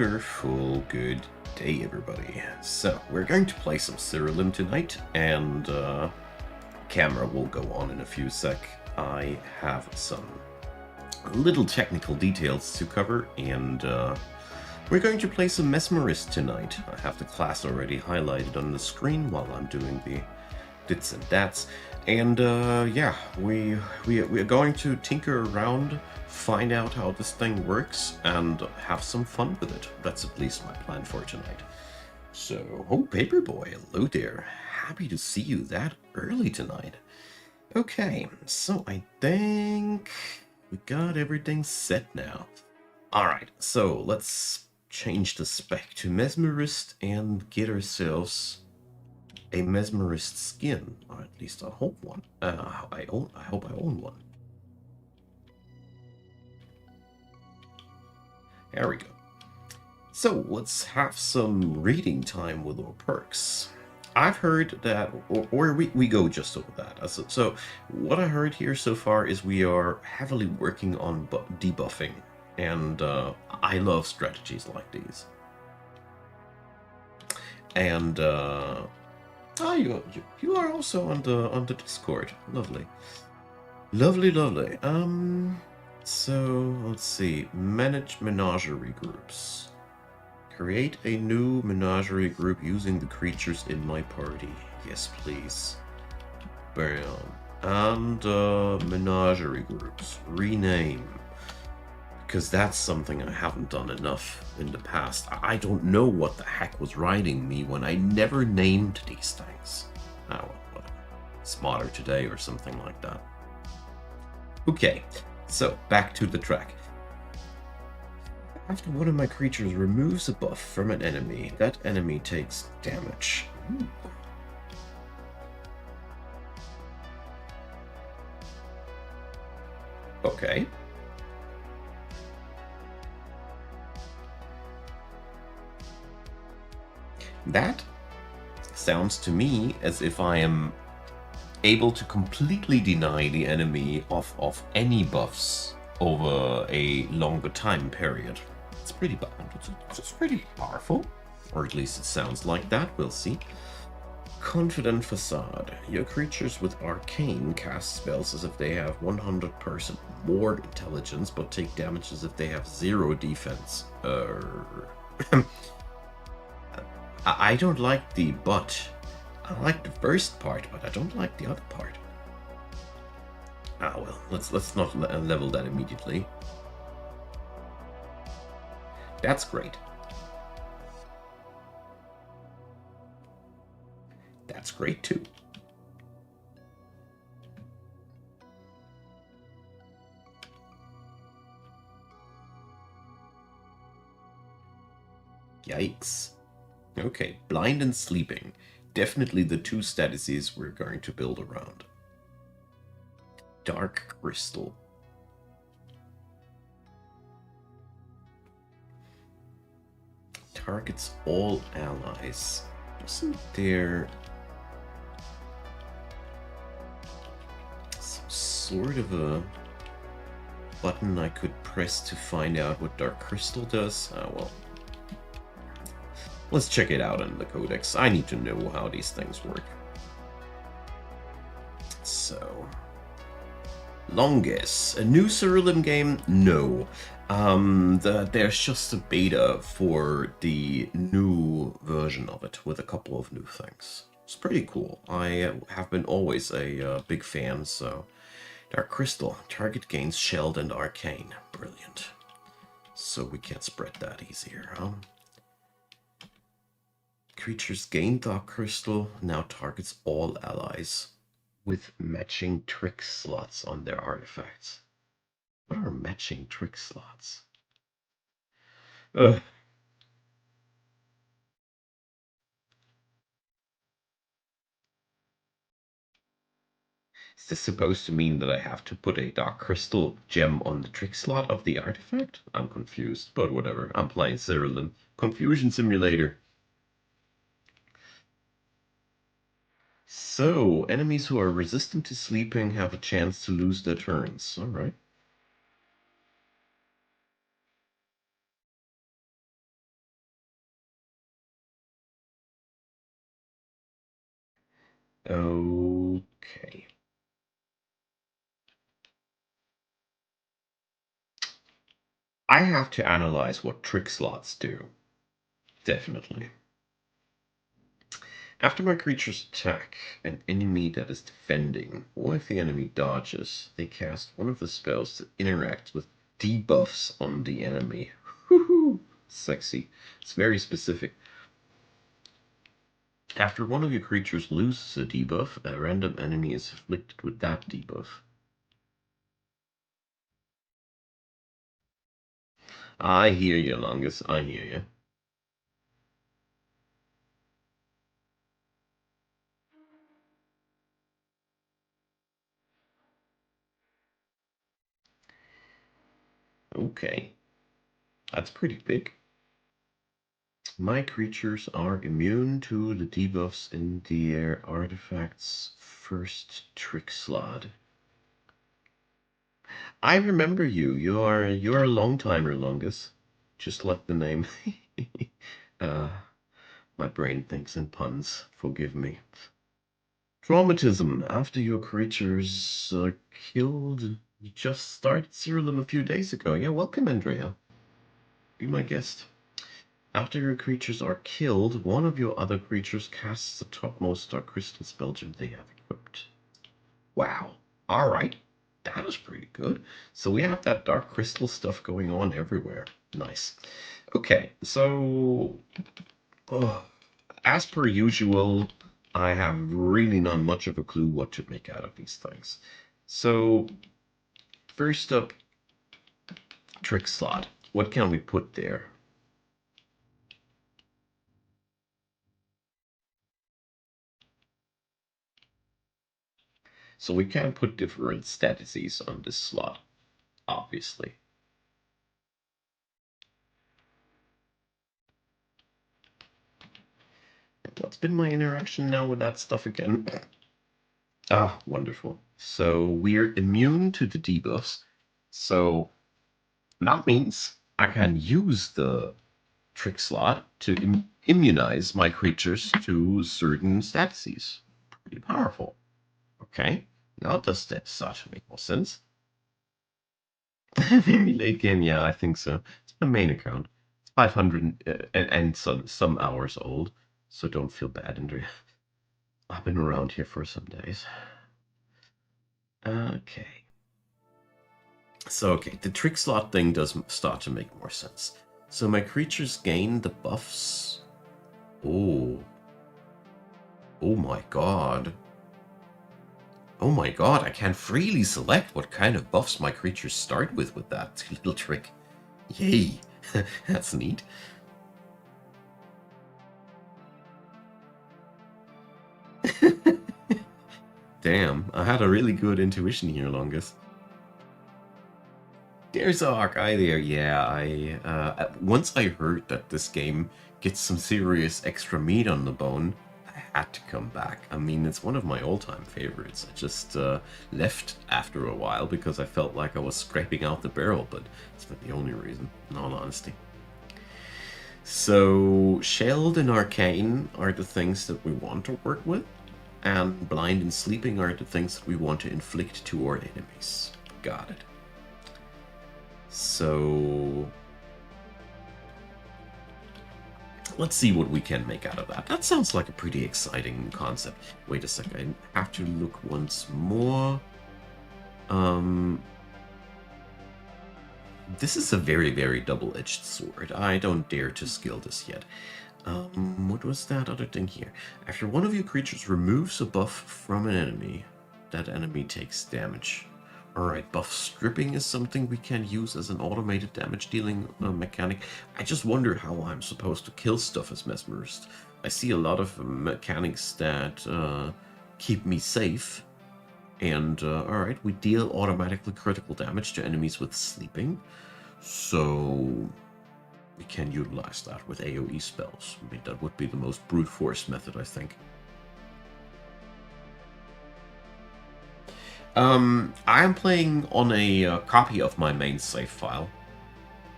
wonderful good day, everybody. So, we're going to play some Siralim tonight, and camera will go on in a few sec. I have some little technical details to cover, and we're going to play some Mesmerist tonight. I have the class already highlighted on the screen while I'm doing the dits and dats. And yeah, we're going to tinker around, find out how this thing works, and have some fun with it. That's at least my plan for tonight. So, oh, Paperboy, hello there. Happy to see you that early tonight. Okay, so I think we got everything set now. Alright, so let's change the spec to Mesmerist and get ourselves a Mesmerist skin, or at least I hope one. I hope I own one. There we go. So let's have some reading time with our perks. I've heard that, or we go just over that. So what I heard here so far is we are heavily working on debuffing, and I love strategies like these. And you are also on the Discord. Lovely. Lovely. So let's see. Manage menagerie groups. Create a new menagerie group using the creatures in my party. Yes, please. Bam. And menagerie groups. Rename. Because that's something I haven't done enough in the past. I don't know what the heck was riding me when I never named these things. Oh, well, whatever. Smarter today or something like that. Okay, so back to the track. After one of my creatures removes a buff from an enemy, that enemy takes damage. Ooh. Okay. That sounds to me as if I am able to completely deny the enemy of any buffs over a longer time period. It's pretty bad. It's pretty powerful, or at least it sounds like that. We'll see. Confident Facade. Your creatures with Arcane cast spells as if they have 100% more intelligence, but take damage as if they have 0 defense. I don't like the but. I like the first part, but I don't like the other part. Ah well, let's not level that immediately. That's great. That's great too. Yikes. Okay, blind and sleeping. Definitely the two statuses we're going to build around. Dark crystal. Targets all allies. Isn't there some sort of a button I could press to find out what dark crystal does? Oh well. Let's check it out in the codex. I need to know how these things work. So, Longus, a new Siralim game? No. There's just a beta for the new version of it with a couple of new things. It's pretty cool. I have been always a big fan, so. Dark Crystal, target gains Shelled and Arcane. Brilliant. So we can spread that easier, huh? Creatures gain Dark Crystal, now targets all allies with matching trick slots on their artifacts. What are matching trick slots? Ugh. Is this supposed to mean that I have to put a Dark Crystal gem on the trick slot of the artifact? I'm confused, but whatever. I'm playing Siralim. Confusion Simulator. So, enemies who are resistant to sleeping have a chance to lose their turns. Alright. Okay. I have to analyze what trick slots do. Definitely. After my creatures attack an enemy that is defending, or if the enemy dodges, they cast one of the spells that interacts with debuffs on the enemy. Woohoo! Sexy. It's very specific. After one of your creatures loses a debuff, a random enemy is afflicted with that debuff. I hear you, Longus. I hear you. Okay. That's pretty big. My creatures are immune to the debuffs in their artifact's first trick slot. I remember you. You are a long timer, Longus. Just like the name. uh, my brain thinks in puns. Forgive me. Traumatism. After your creatures are killed, you just started Siralim a few days ago. Yeah, welcome, Andrea. Be my guest. After your creatures are killed, one of your other creatures casts the topmost Dark Crystal spell gem they have equipped. Wow. Alright. That is pretty good. So we have that Dark Crystal stuff going on everywhere. Nice. Okay, so as per usual, I have really not much of a clue what to make out of these things. So, first up, trick slot. What can we put there? So we can put different statuses on this slot, obviously. What's been my interaction now with that stuff again? Ah, wonderful. So we're immune to the debuffs. So that means I can use the trick slot to immunize my creatures to certain statuses. Pretty powerful. Okay, now does that start to make more sense? Very late game, yeah, I think so. It's my main account. It's 500 and some hours old, so don't feel bad, Andrea. I've been around here for some days. Okay. So, okay, the trick slot thing does start to make more sense. So my creatures gain the buffs. Oh. Oh my god. Oh my god, I can freely select what kind of buffs my creatures start with that little trick. Yay. That's neat. Damn, I had a really good intuition here, Longus. There's a Hawkeye there, yeah. Once I heard that this game gets some serious extra meat on the bone, I had to come back. I mean, it's one of my all-time favorites. I just left after a while because I felt like I was scraping out the barrel, but it's not the only reason, in all honesty. So, Shelled and Arcane are the things that we want to work with, and Blind and Sleeping are the things that we want to inflict to our enemies. Got it. So let's see what we can make out of that. That sounds like a pretty exciting concept. Wait a second, I have to look once more. This is a very, very double-edged sword. I don't dare to skill this yet. What was that other thing here? After one of your creatures removes a buff from an enemy, that enemy takes damage. Alright, buff stripping is something we can use as an automated damage dealing mechanic. I just wonder how I'm supposed to kill stuff as Mesmerist. I see a lot of mechanics that keep me safe. And, alright, we deal automatically critical damage to enemies with sleeping. So, we can utilize that with AoE spells. I mean, that would be the most brute force method, I think. I'm playing on a copy of my main save file.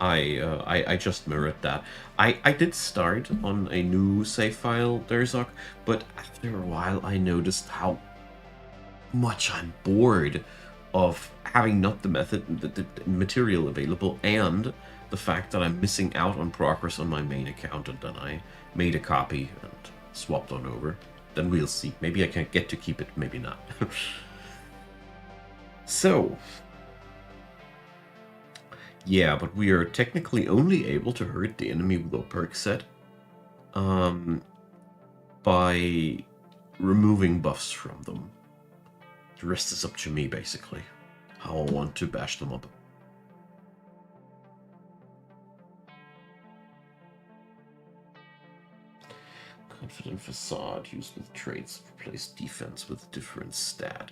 I just mirrored that. I did start on a new save file, Derzok, but after a while I noticed how much I'm bored of having not the material available, and the fact that I'm missing out on progress on my main account, and then I made a copy and swapped on over. Then we'll see. Maybe I can get to keep it, maybe not. So, yeah, but we are technically only able to hurt the enemy with a perk set by removing buffs from them. The rest is up to me, basically, how I want to bash them up. Confident facade used with traits replace defense with a different stat.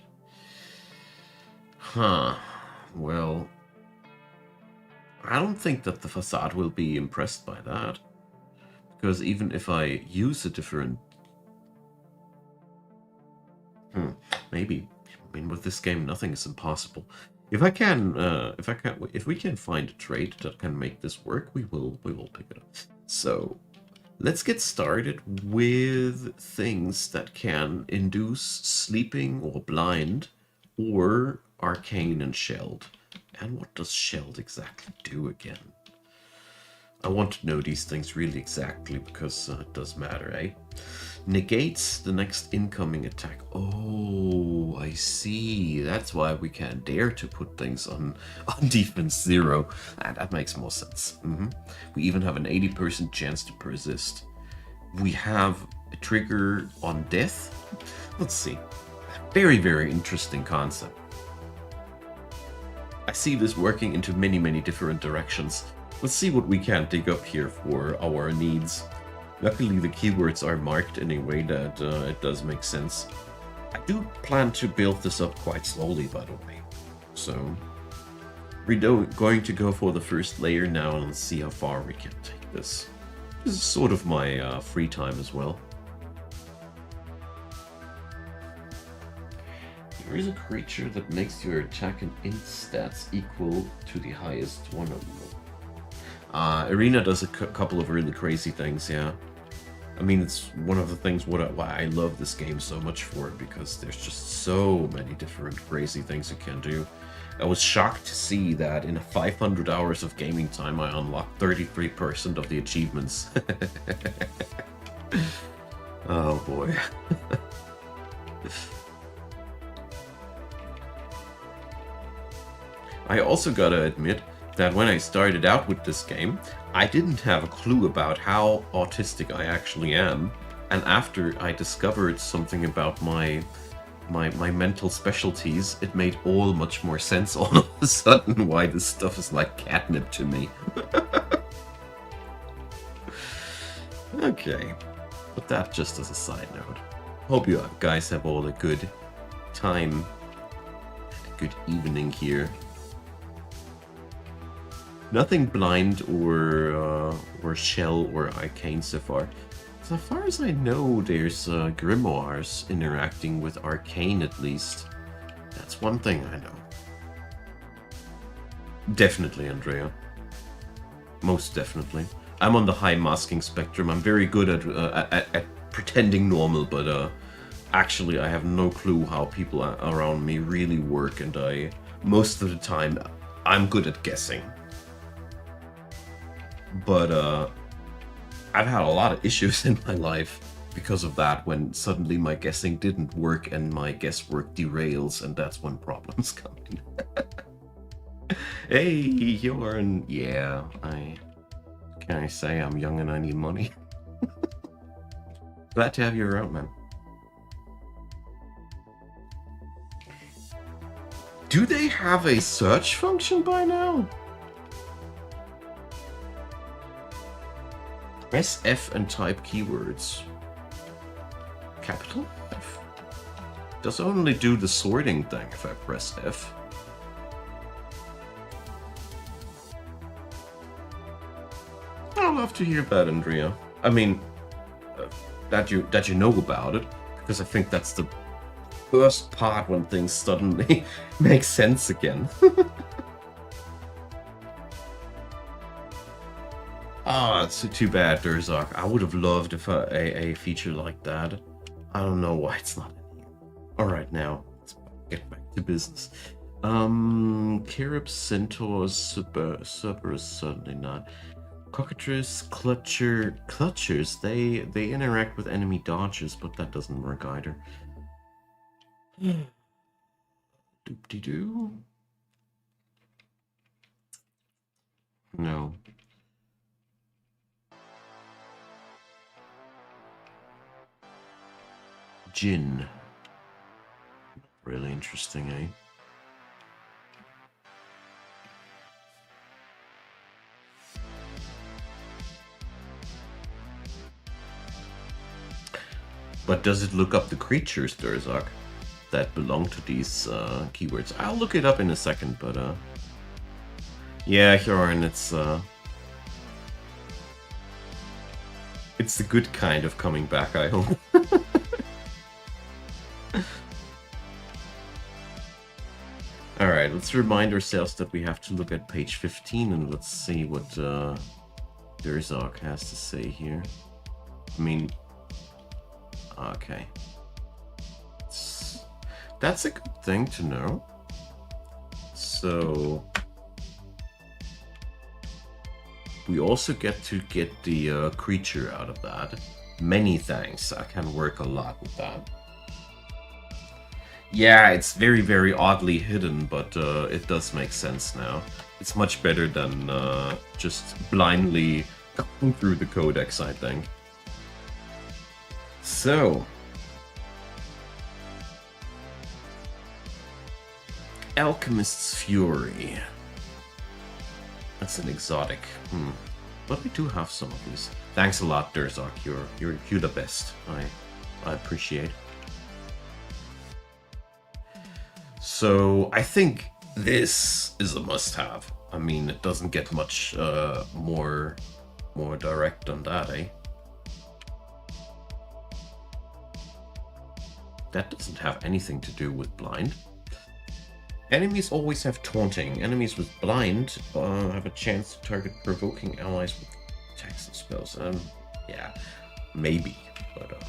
Huh. Well, I don't think that the facade will be impressed by that. Because even if I use a different... maybe. I mean, with this game, nothing is impossible. If we can find a trait that can make this work, we will pick it up. So, let's get started with things that can induce sleeping or blind, or arcane and shelled. And what does shelled exactly do again? I want to know these things really exactly, because it does matter, eh? Negates the next incoming attack. Oh, I see. That's why we can't dare to put things on defense 0. And that makes more sense. We even have an 80% chance to persist. We have a trigger on death. Let's see. Very, very interesting concept. I see this working into many, many different directions. Let's see what we can dig up here for our needs. Luckily, the keywords are marked in a way that it does make sense. I do plan to build this up quite slowly, by the way. So, we're going to go for the first layer now, and let's see how far we can take this. This is sort of my free time as well. There is a creature that makes your attack and int stats equal to the highest one of them. Arena does a couple of really crazy things, yeah. I mean, it's one of the things why I love this game so much for it, because there's just so many different crazy things you can do. I was shocked to see that in 500 hours of gaming time, I unlocked 33% of the achievements. Oh boy. I also gotta admit that when I started out with this game, I didn't have a clue about how autistic I actually am, and after I discovered something about my mental specialties, it made all much more sense all of a sudden why this stuff is like catnip to me. Okay, but that just as a side note. Hope you guys have all a good time and a good evening here. Nothing blind or shell or arcane so far. So far as I know, there's grimoires interacting with arcane at least. That's one thing I know. Definitely, Andrea. Most definitely. I'm on the high masking spectrum. I'm very good at pretending normal, but actually I have no clue how people around me really work, and most of the time I'm good at guessing. But I've had a lot of issues in my life because of that, when suddenly my guessing didn't work and my guesswork derails, and that's when problems come in. Hey, Jorn. Yeah, can I say I'm young and I need money? Glad to have you around, man. Do they have a search function by now? Press F and type keywords. Capital F? Does only do the sorting thing if I press F. I'll love to hear that, Andrea. I mean, that you know about it, because I think that's the first part when things suddenly make sense again. Ah, it's too bad, Durzak. I would have loved if a feature like that. I don't know why it's not in here. Alright, now, let's get back to business. Carib Centaurs, Cerberus, certainly not. Cockatrice, Clutchers, they interact with enemy dodges, but that doesn't work either. Doop-de-doo. No. Jin. Really interesting, eh? But does it look up the creatures, Durzak, that belong to these keywords? I'll look it up in a second, but yeah, Hjoran, it's the good kind of coming back, I hope. Alright, let's remind ourselves that we have to look at page 15 and let's see what Durzak has to say here. I mean, okay. That's a good thing to know. So we also get to get the creature out of that. Many thanks. I can work a lot with that. Yeah, it's very, very oddly hidden, but it does make sense now. It's much better than just blindly going through the codex, I think. So, Alchemist's Fury. That's an exotic. But we do have some of these. Thanks a lot, Durzak. You're the best. I appreciate. So I think this is a must-have. I mean, it doesn't get much more direct than that, eh? That doesn't have anything to do with blind. Enemies always have taunting. Enemies with blind have a chance to target provoking allies with attacks and spells. Yeah, maybe, but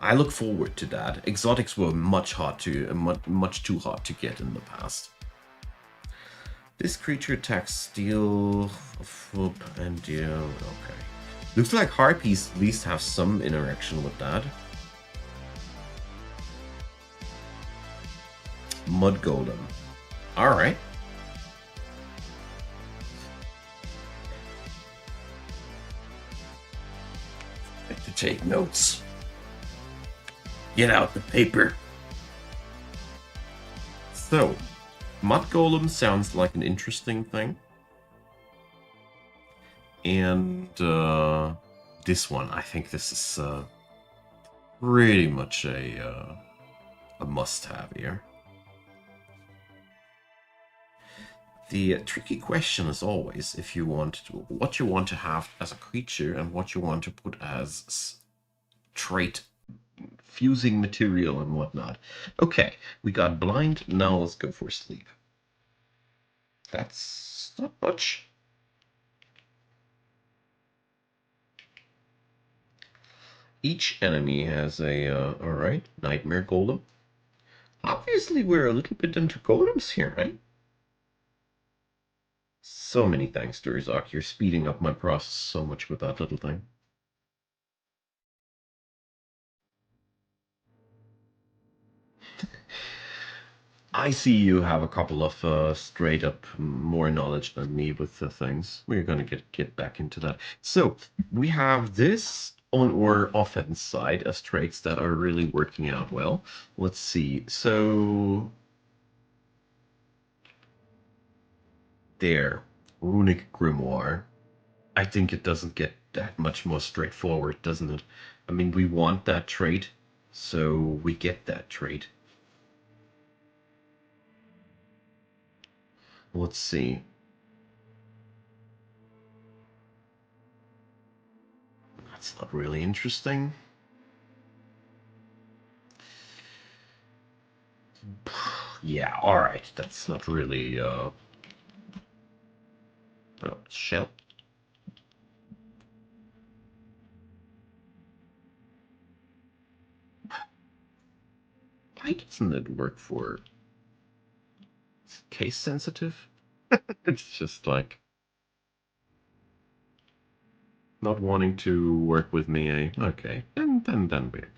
I look forward to that. Exotics were much too hard to get in the past. This creature attacks steel, foot, and deal. Okay. Looks like harpies at least have some interaction with that. Mud Golem. Alright. I have to take notes. Get out the paper. So, Mud Golem sounds like an interesting thing. And this one, I think this is pretty much a must-have here. The tricky question is always if you want what you want to have as a creature and what you want to put as trait fusing material and whatnot. Okay, we got blind. Now let's go for sleep. That's not much. Each enemy has a alright, Nightmare Golem. Obviously, we're a little bit into golems here, right? So many thanks, Durzak. You're speeding up my process so much with that little thing. I see you have a couple of straight up more knowledge than me with the things. We're gonna get back into that. So we have this on our offense side as traits that are really working out well. Let's see. So there, Runic Grimoire. I think it doesn't get that much more straightforward, doesn't it? I mean, we want that trait, so we get that trait. Let's see. That's not really interesting. Yeah, alright. That's not really, shell. Why doesn't it work for case sensitive? It's just like not wanting to work with me, eh? Okay, then we're.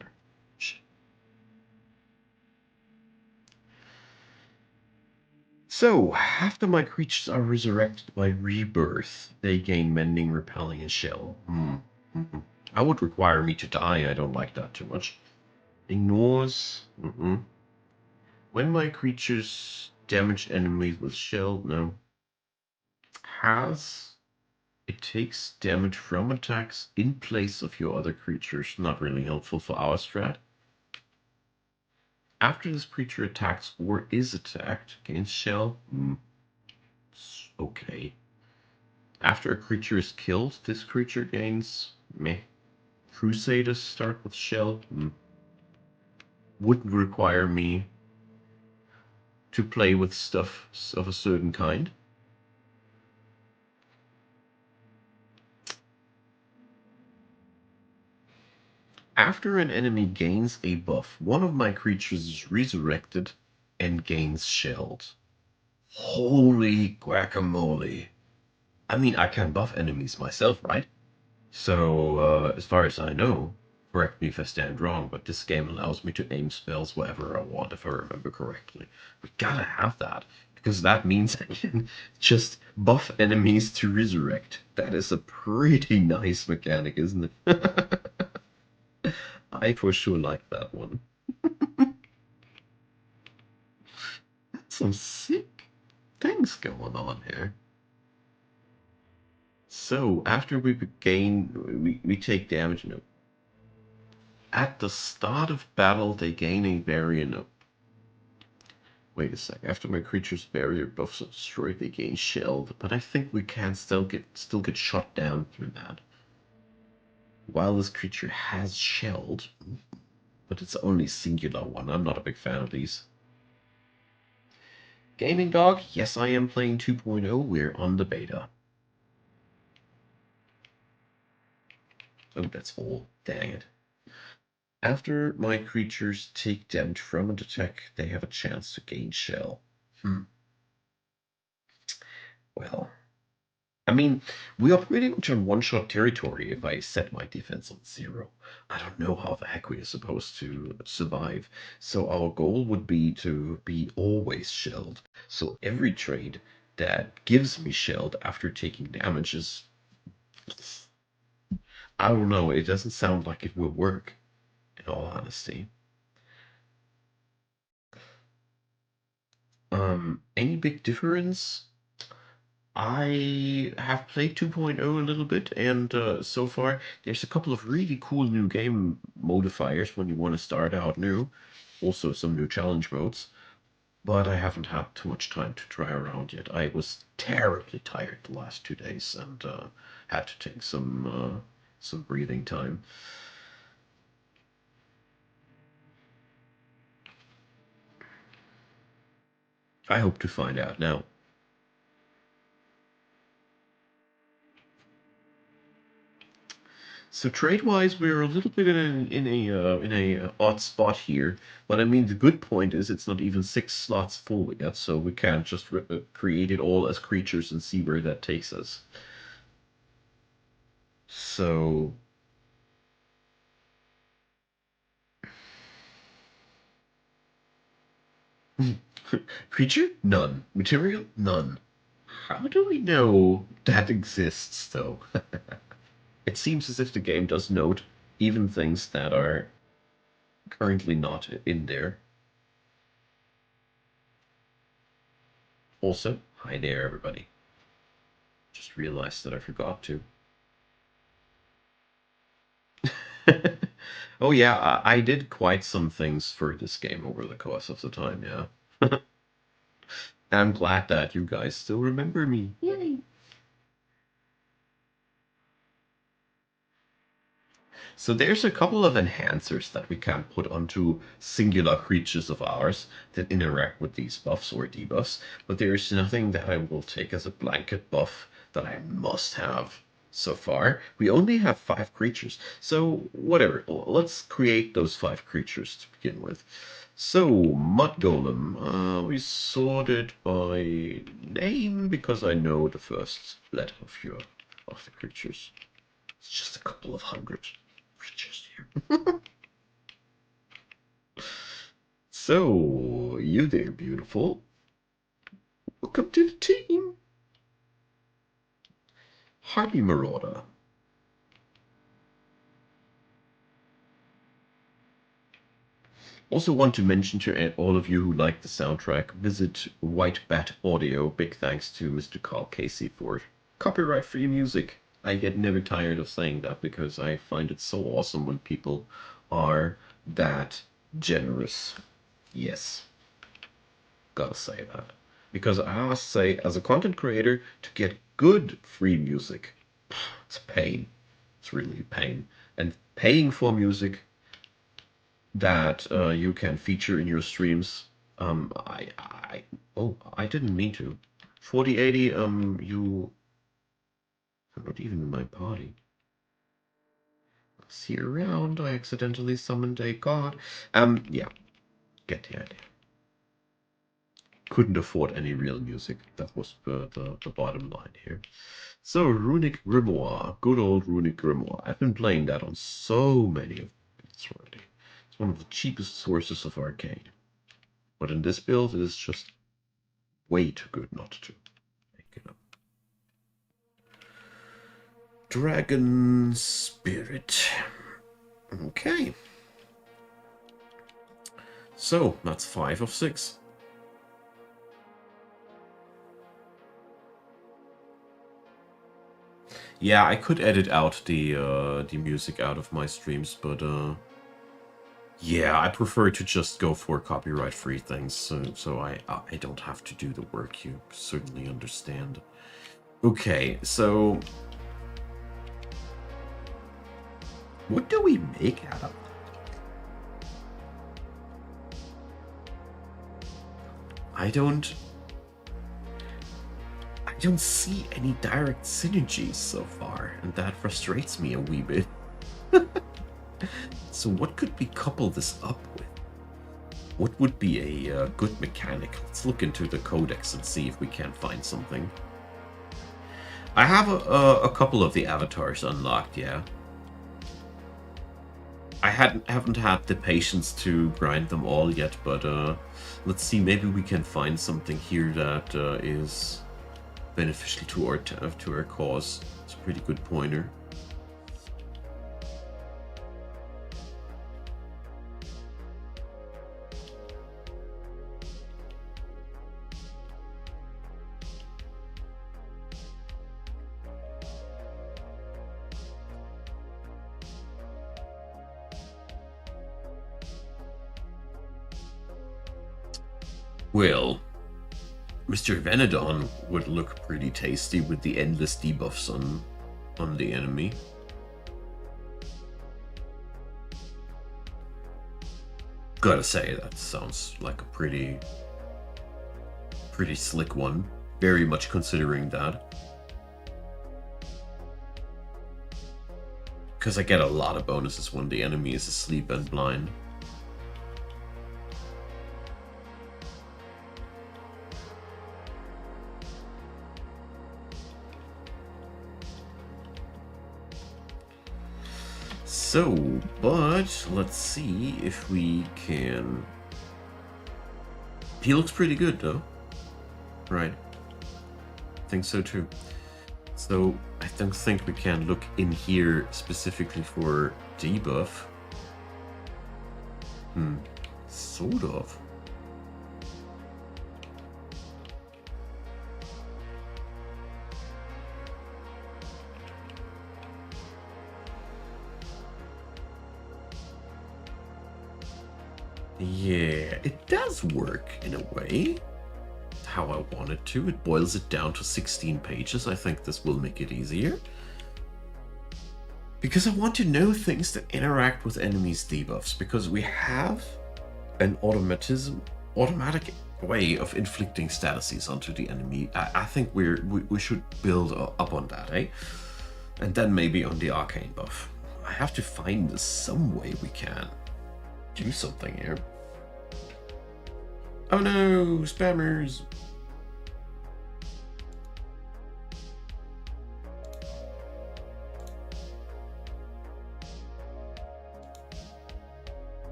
So, after my creatures are resurrected by rebirth, they gain mending, repelling, and shell. I would require me to die. I don't like that too much. Ignores. When my creatures damage enemies with shell, no. Has. It takes damage from attacks in place of your other creatures. Not really helpful for our strat. After this creature attacks or is attacked, gains shell. Okay. After a creature is killed, this creature gains meh. Crusaders start with shell. Wouldn't require me to play with stuff of a certain kind. After an enemy gains a buff, one of my creatures is resurrected and gains shelled. Holy guacamole. I mean, I can buff enemies myself, right? So, as far as I know, correct me if I stand wrong, but this game allows me to aim spells wherever I want, if I remember correctly. We gotta have that, because that means I can just buff enemies to resurrect. That is a pretty nice mechanic, isn't it? I for sure like that one. Some sick things going on here. So, after we we take damage. No. At the start of battle, they gain a variant of. Wait a sec. After my creature's barrier buffs are destroyed, they gain shelled. But I think we can still get shot down through that. While this creature has shelled, but it's only singular one. I'm not a big fan of these. Gaming Dog, yes, I am playing 2.0. We're on the beta. Oh, that's all. Dang it. After my creatures take damage from an attack, they have a chance to gain shell. Well, I mean, we are pretty much on one-shot territory if I set my defense on 0. I don't know how the heck we are supposed to survive. So our goal would be to be always shelled. So every trade that gives me shelled after taking damage is... I don't know, it doesn't sound like it will work, in all honesty. Any big difference? I have played 2.0 a little bit, and so far there's a couple of really cool new game modifiers when you want to start out new. Also, some new challenge modes, but I haven't had too much time to try around yet. I was terribly tired the last 2 days and had to take some breathing time. I hope to find out now. So trade-wise, we're a little bit in a odd spot here. But I mean, the good point is it's not even 6 slots full yet, so we can't just create it all as creatures and see where that takes us. So creature? None. Material? None. How do we know that exists, though? It seems as if the game does note even things that are currently not in there. Also, hi there, everybody. Just realized that I forgot to. Oh yeah, I did quite some things for this game over the course of the time, yeah. I'm glad that you guys still remember me. Yay! So there's a couple of enhancers that we can put onto singular creatures of ours that interact with these buffs or debuffs, but there is nothing that I will take as a blanket buff that I must have so far. We only have 5 creatures, so whatever. Let's create those 5 creatures to begin with. So, Mud Golem, we sorted by name because I know the first letter of the creatures. It's just a couple of hundred creatures here. So, you there, beautiful. Welcome to the team. Harpy Marauder. Also want to mention to all of you who like the soundtrack, visit White Bat Audio. Big thanks to Mr. Carl Casey for copyright-free music. I get never tired of saying that because I find it so awesome when people are that generous. Yes, gotta say that. Because I must say, as a content creator, to get good free music, it's a pain. It's really a pain. And paying for music that you can feature in your streams. I didn't mean to. 4080, you are not even in my party. See you around. I accidentally summoned a god. Yeah, get the idea. Couldn't afford any real music. That was the bottom line here. So, Runic Grimoire. Good old Runic Grimoire. I've been playing that on so many of it's already. It's one of the cheapest sources of arcane. But in this build, it is just way too good not to make it up. Dragon Spirit. Okay. So, that's 5 of 6. Yeah, I could edit out the music out of my streams, but yeah, I prefer to just go for copyright-free things, so I don't have to do the work. You certainly understand. Okay, so what do we make out of that? I don't see any direct synergies so far, and that frustrates me a wee bit. So what could we couple this up with? What would be a good mechanic? Let's look into the codex and see if we can find something. I have a couple of the avatars unlocked, yeah. I haven't had the patience to grind them all yet, but let's see, maybe we can find something here that is beneficial to our cause. It's a pretty good pointer. Well, Mr. Venedon would look pretty tasty with the endless debuffs on the enemy. Gotta say, that sounds like a pretty slick one. Very much considering that. Because I get a lot of bonuses when the enemy is asleep and blind. So, but let's see if we can... He looks pretty good, though. Right. I think so, too. So, I don't think we can look in here specifically for debuff. Sort of. Yeah, it does work in a way. How I want it to. It boils it down to 16 pages. I think this will make it easier. Because I want to know things that interact with enemies' debuffs, because we have an automatic way of inflicting statuses onto the enemy. I think we should build up on that, eh? And then maybe on the arcane buff. I have to find some way we can do something here. Oh no, spammers!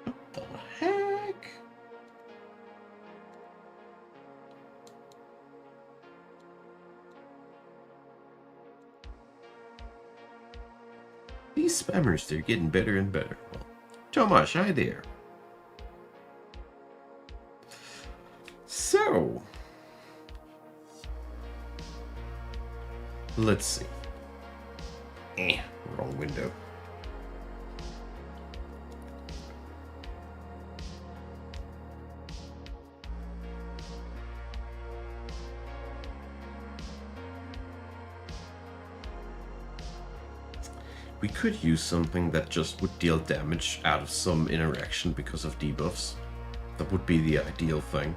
What the heck? These spammers, they're getting better and better. Well, Tomasz, hi there. So, let's see. Wrong window. We could use something that just would deal damage out of some interaction because of debuffs. That would be the ideal thing.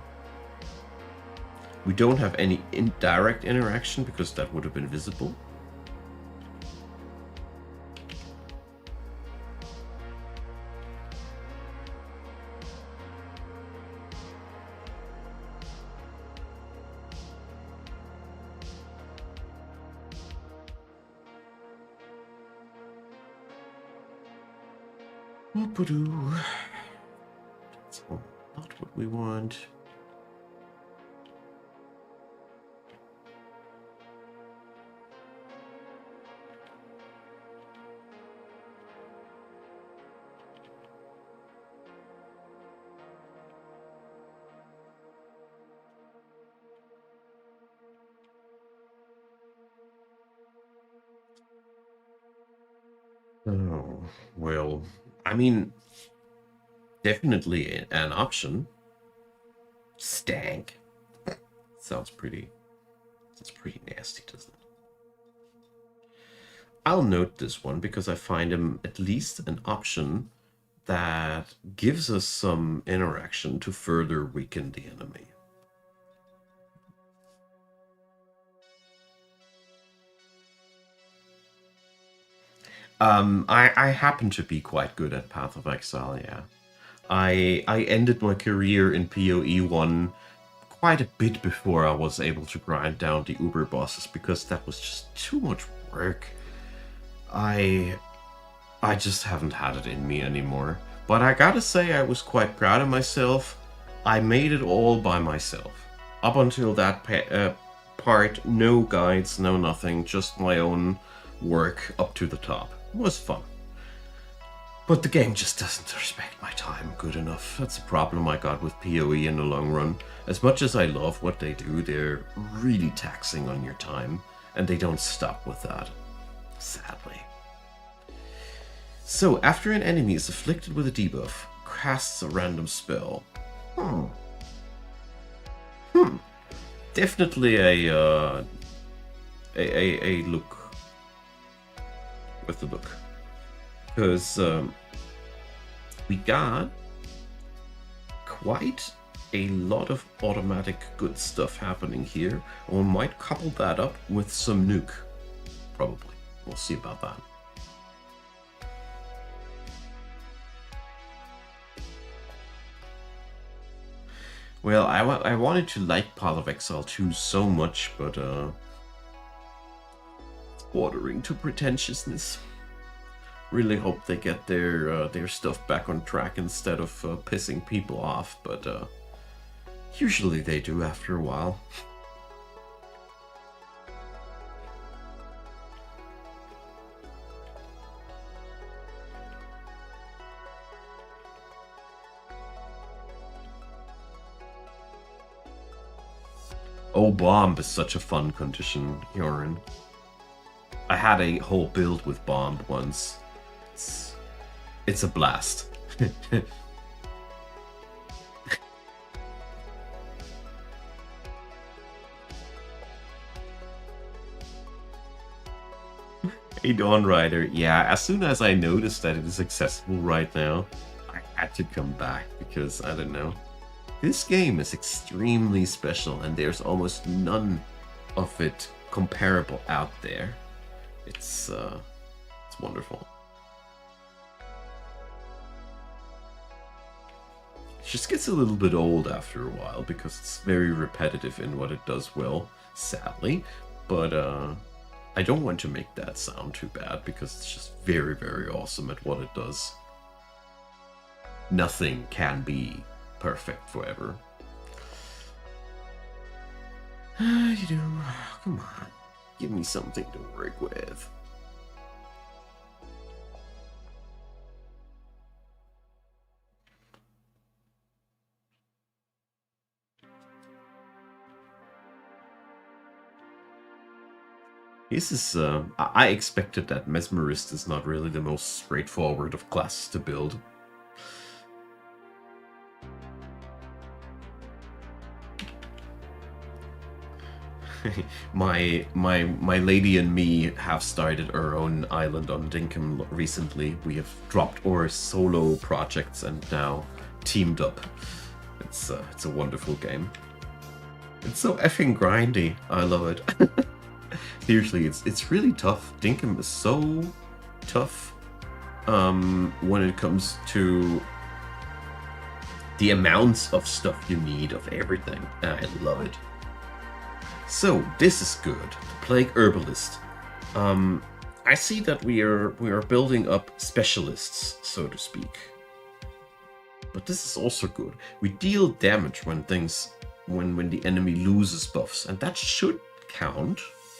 We don't have any indirect interaction because that would have been visible. That's not what we want. Oh, well, I mean, definitely an option. Stank. Sounds pretty nasty, doesn't it? I'll note this one because I find him at least an option that gives us some interaction to further weaken the enemy. I happen to be quite good at Path of Exile, yeah. I ended my career in PoE 1 quite a bit before I was able to grind down the Uber bosses because that was just too much work. I just haven't had it in me anymore. But I gotta say I was quite proud of myself. I made it all by myself. Up until that part, no guides, no nothing, just my own work up to the top. It was fun. But the game just doesn't respect my time good enough. That's a problem I got with PoE in the long run. As much as I love what they do, they're really taxing on your time, and they don't stop with that, sadly. So, after an enemy is afflicted with a debuff, casts a random spell. Definitely a look. With the look. Because we got quite a lot of automatic good stuff happening here. And we might couple that up with some nuke. Probably. We'll see about that. Well, I wanted to like Path of Exile 2 so much, but bordering to pretentiousness. Really hope they get their stuff back on track instead of pissing people off, but usually they do after a while. Oh, bomb is such a fun condition, Joran. I had a whole build with bomb once. It's a blast. Hey, Dawn Rider. Yeah, as soon as I noticed that it is accessible right now, I had to come back because, I don't know. This game is extremely special and there's almost none of it comparable out there. It's wonderful. It just gets a little bit old after a while because it's very repetitive in what it does well, sadly. But I don't want to make that sound too bad because it's just very, very awesome at what it does. Nothing can be perfect forever. You know, come on, give me something to work with. This is, I expected that Mesmerist is not really the most straightforward of classes to build. my lady and me have started our own island on Dinkum recently. We have dropped our solo projects and now teamed up. It's a wonderful game. It's so effing grindy. I love it. Seriously, it's really tough. Dinkum is so tough when it comes to the amounts of stuff you need of everything. I love it. So this is good. The Plague Herbalist. I see that we are building up specialists, so to speak. But this is also good. We deal damage when when the enemy loses buffs, and that should count.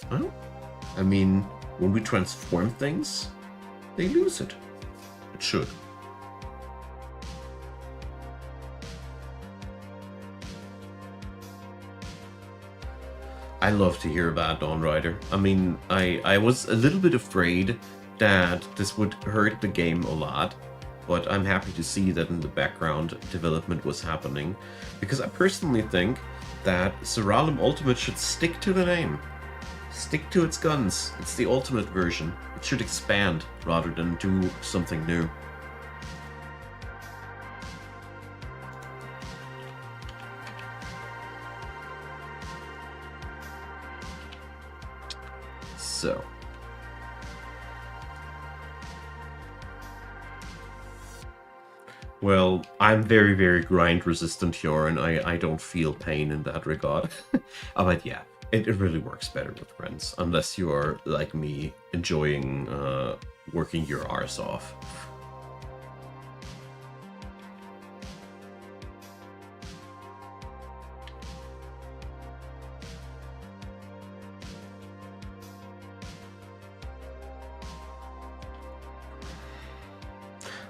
Huh? I mean, when we transform things, they lose it. It should. I love to hear about Dawn Rider. I mean, I was a little bit afraid that this would hurt the game a lot, but I'm happy to see that in the background development was happening, because I personally think that Siralim Ultimate should stick to the name. Stick to its guns. It's the ultimate version. It should expand rather than do something new. So. Well, I'm very, very grind resistant here, and I don't feel pain in that regard. But yeah, it really works better with friends, unless you are, like me, enjoying working your arse off.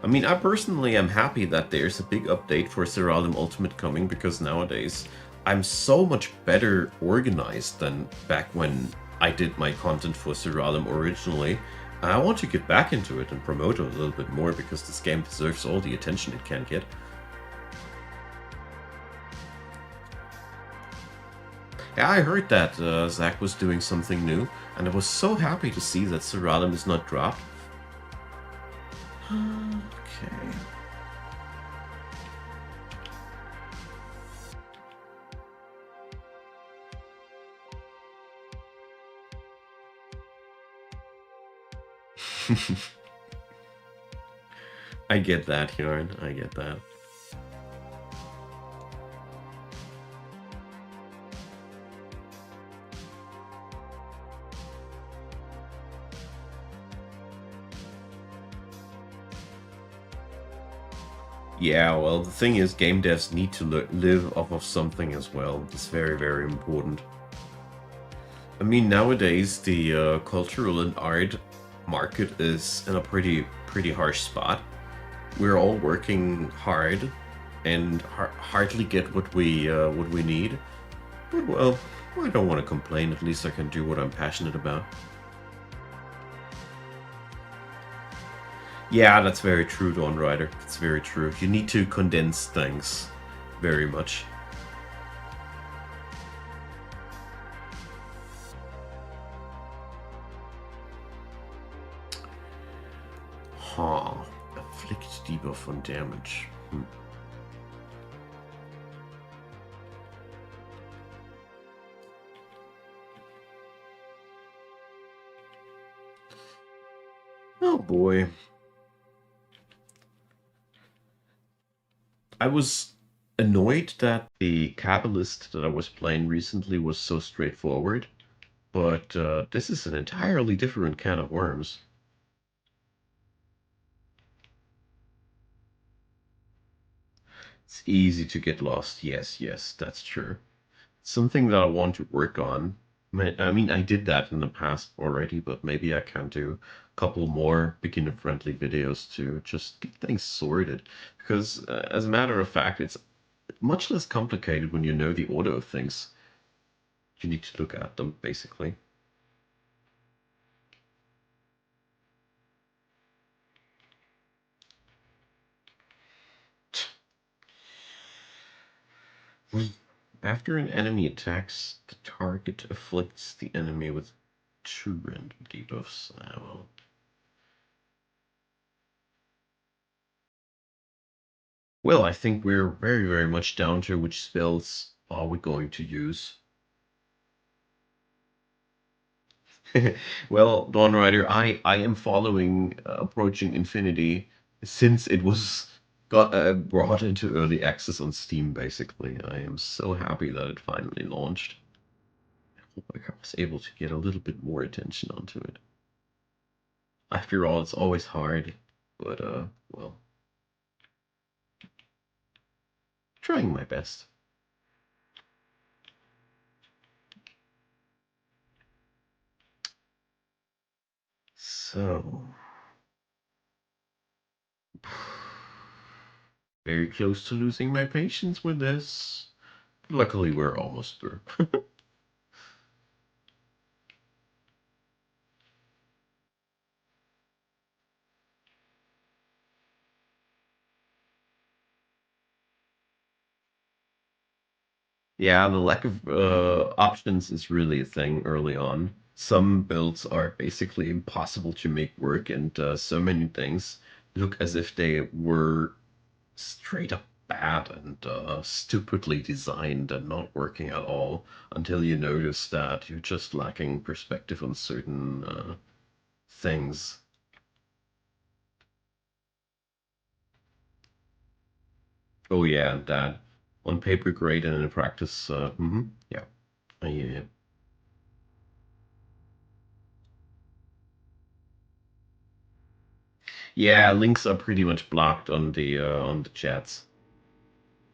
I mean, I personally am happy that there's a big update for Siralim Ultimate coming, because nowadays I'm so much better organized than back when I did my content for Siralim originally. I want to get back into it and promote it a little bit more, because this game deserves all the attention it can get. Yeah, I heard that Zach was doing something new, and I was so happy to see that Siralim is not dropped. Okay. I get that, Yarn. I get that. Yeah, well, the thing is, game devs need to live off of something as well. It's very, very important. I mean, nowadays, the cultural and art market is in a pretty harsh spot. We're all working hard and hardly get what we need. But, well, I don't want to complain. At least I can do what I'm passionate about. Yeah, that's very true, Dawn Rider. It's very true. You need to condense things very much. buff on damage. Oh boy. I was annoyed that the Cabalist that I was playing recently was so straightforward, but this is an entirely different can of worms. It's easy to get lost. Yes, yes, that's true. Something that I want to work on. I mean, I did that in the past already, but maybe I can do a couple more beginner-friendly videos to just get things sorted. Because, as a matter of fact, it's much less complicated when you know the order of things. You need to look at them, basically. After an enemy attacks, the target afflicts the enemy with 2 random debuffs. Well, I think we're very, very much down to which spells are we going to use. Well, Dawn Rider, I am following Approaching Infinity since it was got brought into early access on Steam, basically. I am so happy that it finally launched. Like I was able to get a little bit more attention onto it. After all, it's always hard, but well, trying my best. So, very close to losing my patience with this. Luckily, we're almost through. Yeah, the lack of options is really a thing early on. Some builds are basically impossible to make work, and so many things look as if they were straight up bad and stupidly designed and not working at all until you notice that you're just lacking perspective on certain things. Oh yeah, that on paper great and in practice, yeah, yeah. Yeah, links are pretty much blocked on the chats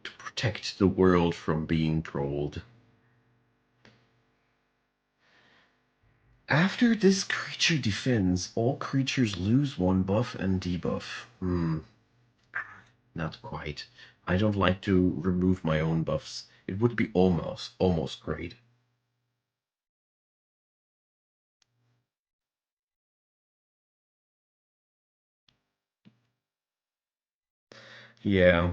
to protect the world from being trolled. After this creature defends, all creatures lose 1 buff and debuff. Not quite. I don't like to remove my own buffs. It would be almost great. Yeah,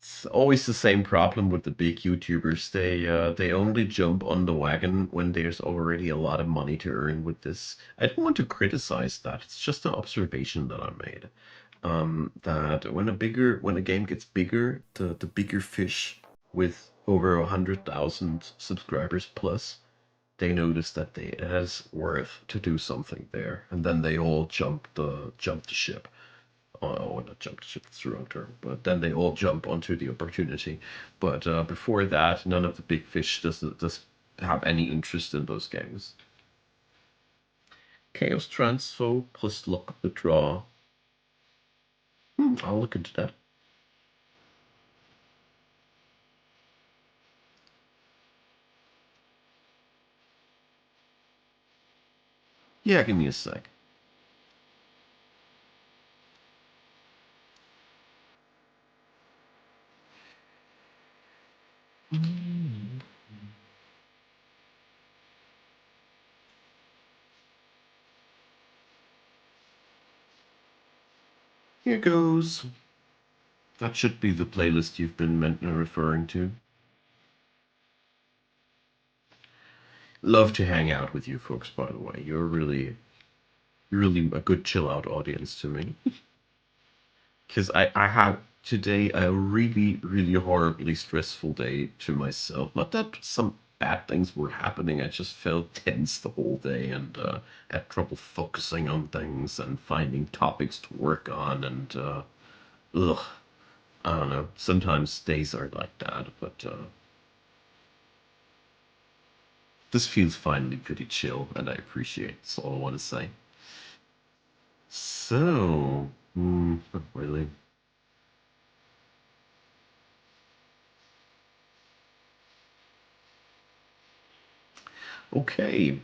it's always the same problem with the big YouTubers. They only jump on the wagon when there's already a lot of money to earn with this. I don't want to criticize that. It's just an observation that I made. That when a game gets bigger, the bigger fish with over 100,000 subscribers plus, they notice that it has worth to do something there, and then they all jump the ship. Oh, not jump the ship, that's the wrong term. But then they all jump onto the opportunity. But before that, none of the big fish does have any interest in those games. Chaos Transfo plus Luck the Draw. I'll look into that. Yeah, give me a sec. Here goes. That should be the playlist you've been referring to. Love to hang out with you folks, by the way. You're really, really a good chill out audience to me. Because I had today a really, really horribly stressful day to myself. Not that some bad things were happening, I just felt tense the whole day and had trouble focusing on things and finding topics to work on. And, ugh, I don't know. Sometimes days are like that, but this feels finally pretty chill, and I appreciate it. That's all I want to say. So, not really. Okay,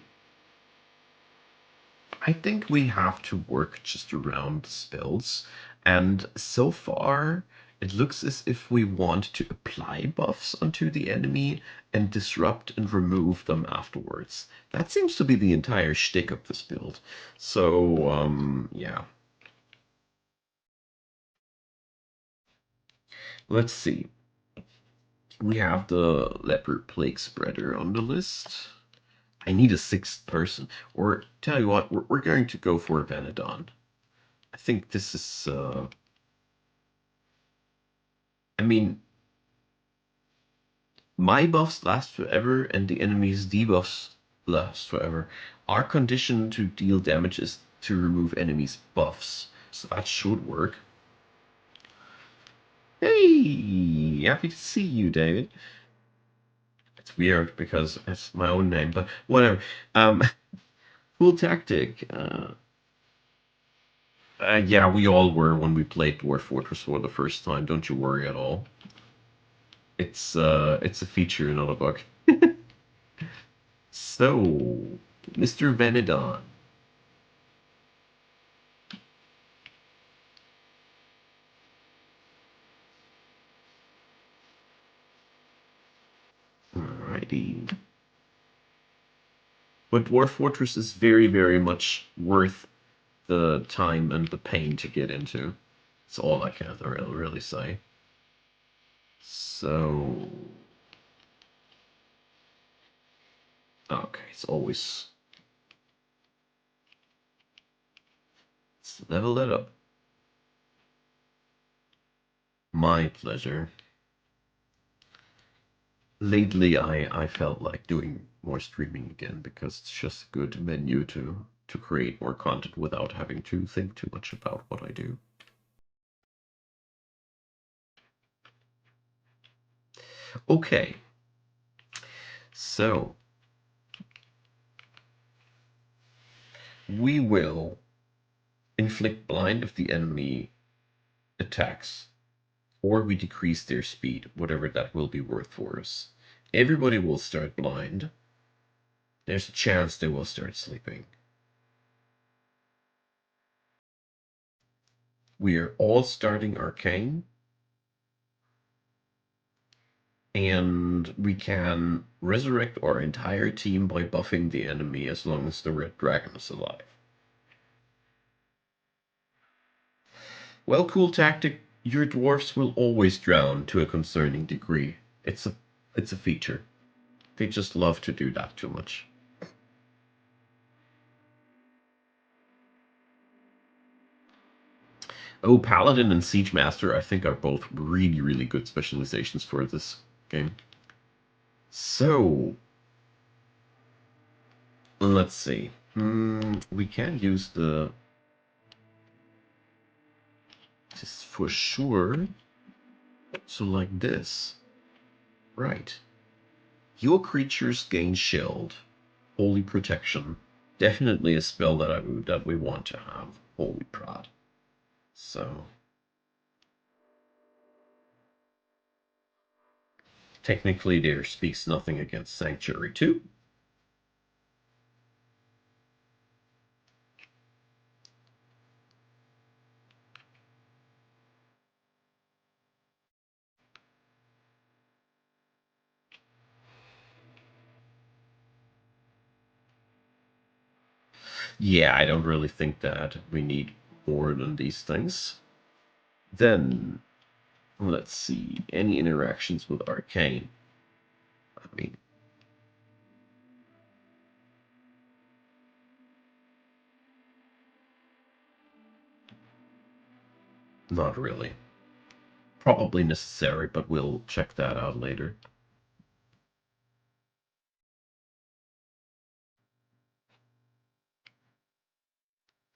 I think we have to work just around the spells, and so far it looks as if we want to apply buffs onto the enemy and disrupt and remove them afterwards. That seems to be the entire shtick of this build. So, yeah. Let's see. We have the Leopard Plague Spreader on the list. I need a sixth person. Or, tell you what, we're going to go for Venedon. I think this is, I mean, my buffs last forever and the enemy's debuffs last forever. Our condition to deal damage is to remove enemies' buffs. So that should work. Hey, happy to see you, David. It's weird because it's my own name, but whatever. Um, cool tactic. Yeah, we all were when we played Dwarf Fortress for the first time. Don't you worry at all. It's a feature, not a bug. So, Mr. Venedon. Alrighty. But Dwarf Fortress is very, very much worth the time and the pain to get into. That's all I can really say. So, okay, let's level it up. My pleasure. Lately, I felt like doing more streaming again because it's just a good menu to create more content without having to think too much about what I do. Okay, so we will inflict blind if the enemy attacks, or we decrease their speed, whatever that will be worth for us. Everybody will start blind. There's a chance they will start sleeping. We are all starting arcane, and we can resurrect our entire team by buffing the enemy as long as the red dragon is alive. Well, cool tactic. Your dwarfs will always drown to a concerning degree. It's a feature. They just love to do that too much. Oh, Paladin and Siege Master, I think, are both really, really good specializations for this game. So, let's see. We can use the... Just for sure. So like this. Right. Your creatures gain shield. Holy protection. Definitely a spell that we want to have. Holy prod. So technically there speaks nothing against Sanctuary too. Yeah, I don't really think that we need more than these things. Then, let's see, any interactions with Arcane. I mean, Not really. Probably necessary, but we'll check that out later.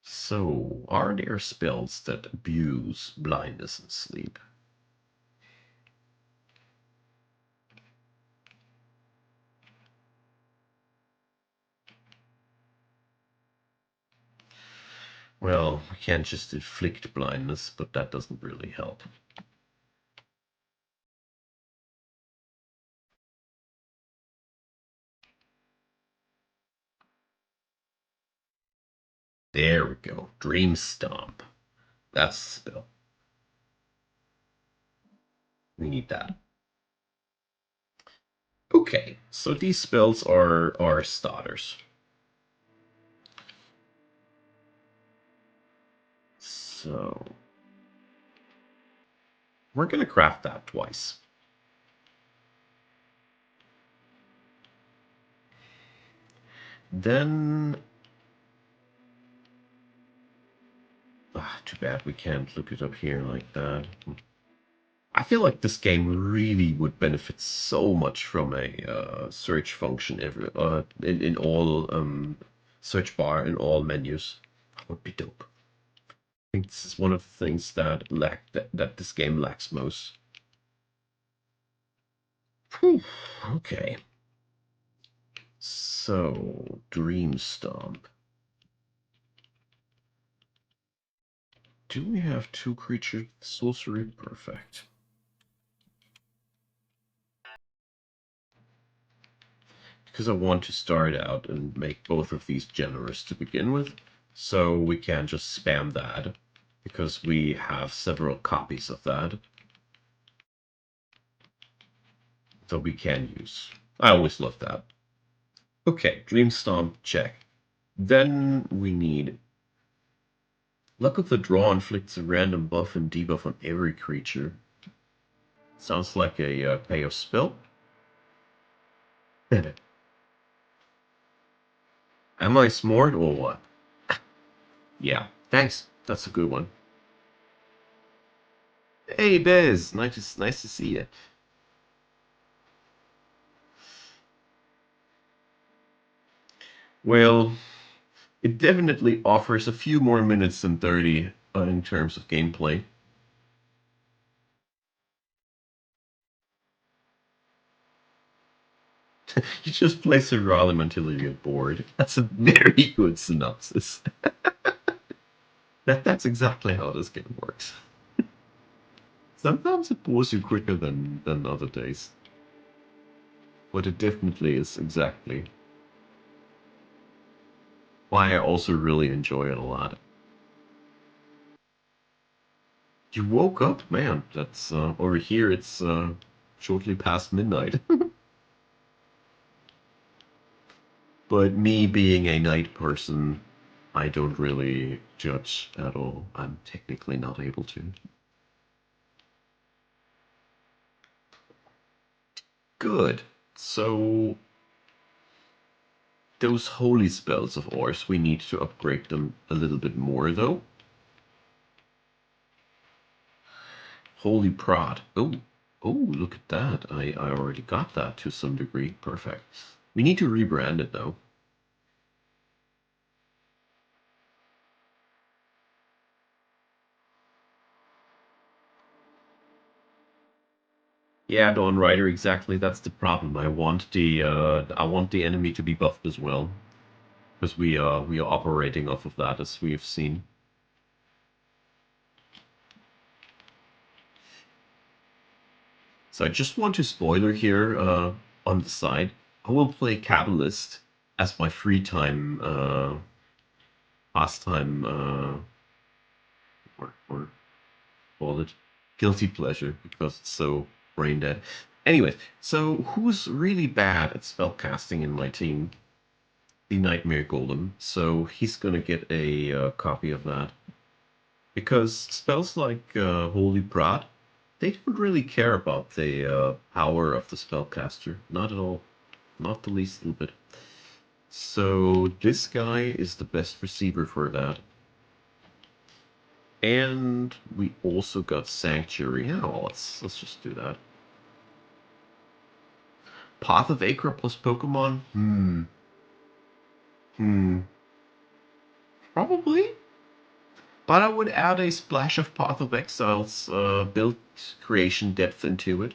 So, are there spells that abuse blindness and sleep? Well, we can't just inflict blindness, but that doesn't really help. There we go. Dream Stomp. That's the spell. We need that. Okay, so these spells are our starters. So we're gonna craft that twice. Then too bad we can't look it up here like that. I feel like this game really would benefit so much from a search function in all search bar in all menus. That would be dope. I think this is one of the things that this game lacks most. Whew. Okay. So, Dream Stomp. Do we have two creature sorcery? Perfect. Because I want to start out and make both of these generous to begin with, so we can just spam that, because we have several copies of that, so we can use. I always love that. Okay, Dream Stomp, check. Then we need Luck of the Draw inflicts a random buff and debuff on every creature. Sounds like a payoff spell. Am I smart or what? Yeah, thanks. That's a good one. Hey, Bez. Nice to see you. Well, it definitely offers a few more minutes than 30 in terms of gameplay. You just play Siralim until you get bored. That's a very good synopsis. That's exactly how this game works. Sometimes it bores you quicker than other days. But it definitely is exactly why I also really enjoy it a lot. You woke up? Man, that's over here it's shortly past midnight. But me being a night person, I don't really judge at all. I'm technically not able to. Good. So, those holy spells of ours, we need to upgrade them a little bit more, though. Holy Prod. Oh, look at that. I already got that to some degree. Perfect. We need to rebrand it, though. Yeah, Dawn Rider, exactly. That's the problem. I want the enemy to be buffed as well, because we are operating off of that, as we have seen. So I just want to spoiler here on the side. I will play Cabalist as my free time pastime or call it guilty pleasure because it's so brain dead. Anyways, so who's really bad at spellcasting in my team? The Nightmare Golem. So he's gonna get a copy of that because spells like Holy Prod, they don't really care about the power of the spellcaster. Not at all. Not the least little bit. So this guy is the best receiver for that. And we also got Sanctuary. Yeah, well, let's just do that. Path of Acre plus Pokemon? Hmm. Probably. But I would add a splash of Path of Exile's build creation depth into it.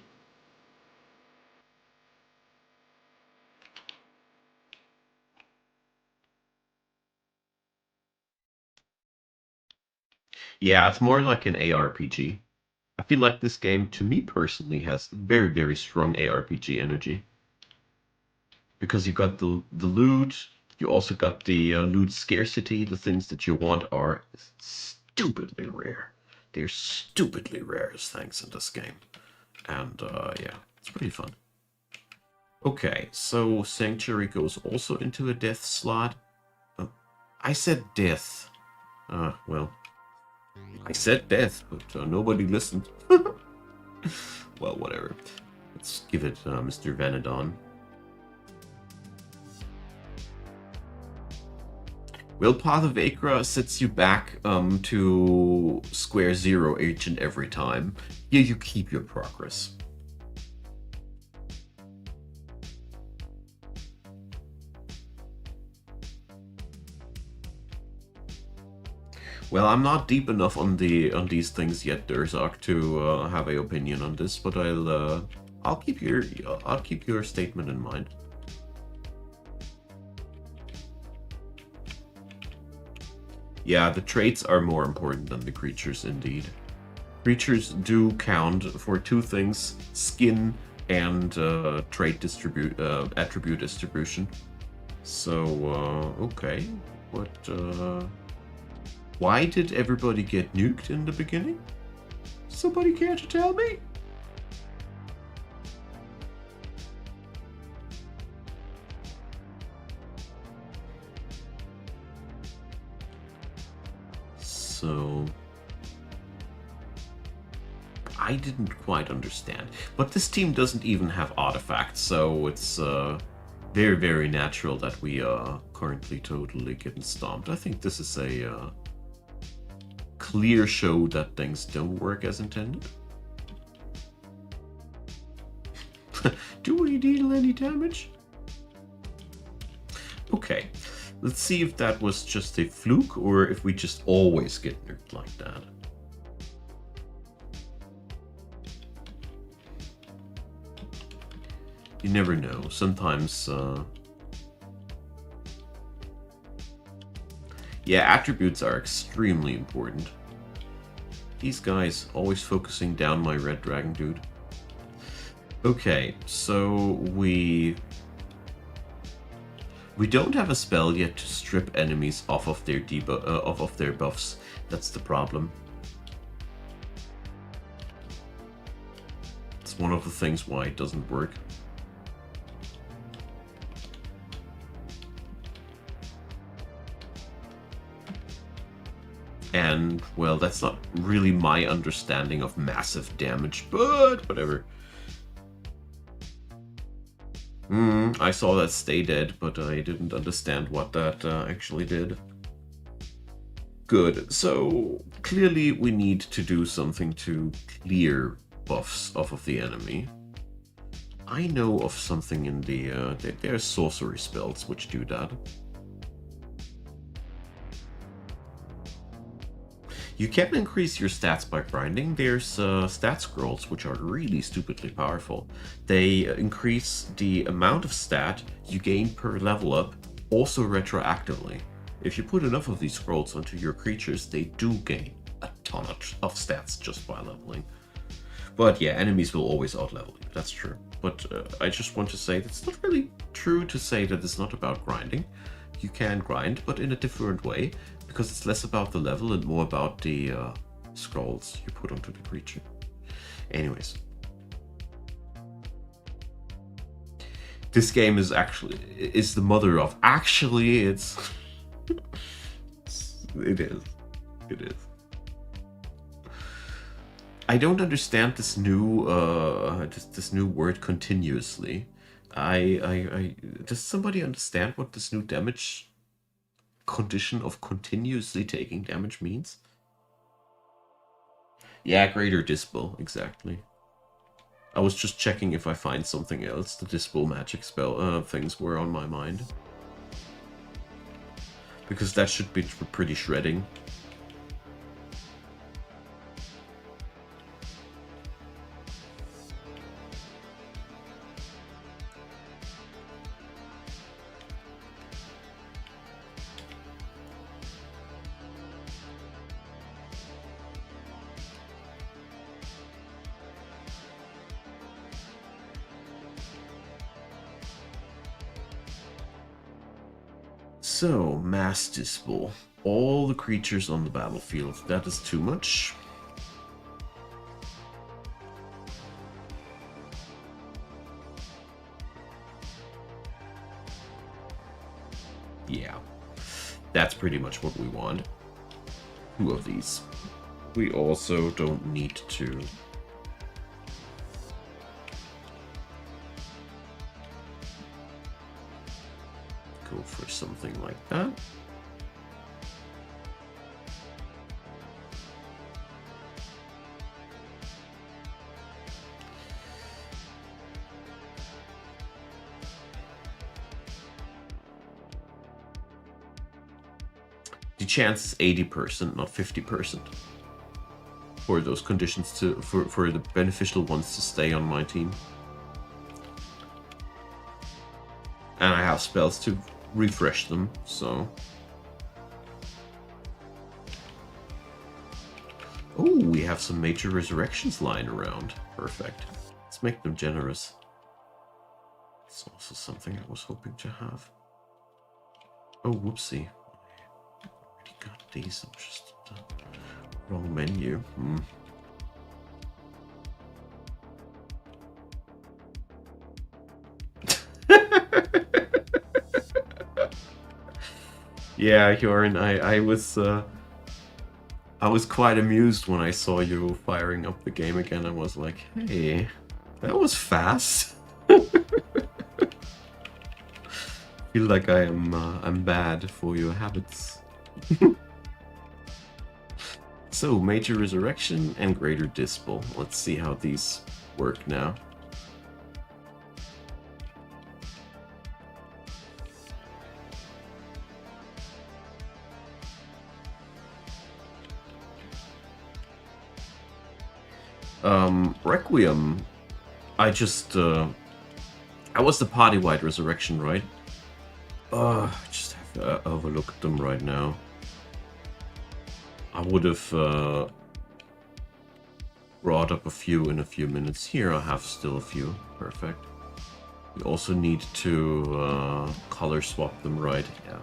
Yeah, it's more like an ARPG. I feel like this game, to me personally, has very, very strong ARPG energy. Because you got the loot, you also got the loot scarcity. The things that you want are stupidly rare. They're stupidly rare as things in this game. And yeah, it's pretty fun. Okay, so Sanctuary goes also into a death slot. I said death. Well, I said death, but nobody listened. Well, whatever. Let's give it Mr. Vanadon. Will Path of Acre sets you back to square zero each and every time. Yeah, you keep your progress. Well, I'm not deep enough on these things yet, Durzak, to have an opinion on this, but I'll keep your statement in mind. Yeah, the traits are more important than the creatures, indeed. Creatures do count for two things: skin and attribute distribution. So okay, but why did everybody get nuked in the beginning? Somebody care to tell me? So I didn't quite understand. But this team doesn't even have artifacts, so it's very, very natural that we are currently totally getting stomped. I think this is a clear show that things don't work as intended. Do we deal any damage? Okay, let's see if that was just a fluke or if we just always get nuked like that. You never know. Sometimes, yeah, attributes are extremely important. These guys always focusing down my red dragon dude. Okay, so we don't have a spell yet to strip enemies off of their buffs. That's the problem. It's one of the things why it doesn't work. And, well, that's not really my understanding of massive damage, but whatever. I saw that stay dead, but I didn't understand what that actually did. Good, so clearly we need to do something to clear buffs off of the enemy. I know of something in the... there's sorcery spells which do that. You can increase your stats by grinding. There's stat scrolls, which are really stupidly powerful. They increase the amount of stat you gain per level up, also retroactively. If you put enough of these scrolls onto your creatures, they do gain a ton of stats just by leveling. But yeah, enemies will always out-level you, that's true. But I just want to say that it's not really true to say that it's not about grinding. You can grind, but in a different way, because it's less about the level and more about the scrolls you put onto the creature. Anyways. This game is the mother of... Actually, it's... It is. I don't understand this new this new word continuously. Does somebody understand what this new damage condition of continuously taking damage means? Yeah, greater dispel, exactly. I was just checking if I find something else. The dispel magic spell things were on my mind. Because that should be pretty shredding. So, mass dispel. All the creatures on the battlefield. That is too much. Yeah. That's pretty much what we want. 2 of these. We also don't need to... go for something like that. The chance is 80%, not 50%. For those conditions for the beneficial ones to stay on my team. And I have spells to refresh them, so... Oh, we have some major resurrections lying around. Perfect. Let's make them generous. It's also something I was hoping to have. Oh, whoopsie. I already got these. I'm just wrong menu. Yeah, Joran, I was quite amused when I saw you firing up the game again. I was like, hey, that was fast. Feel like I'm bad for your habits. So, major resurrection and greater dispel. Let's see how these work now. Requiem. I just I was the party-wide resurrection, right? I just have overlooked them right now. I would have brought up a few in a few minutes. Here I have still a few. Perfect. We also need to color swap them, right? Yeah.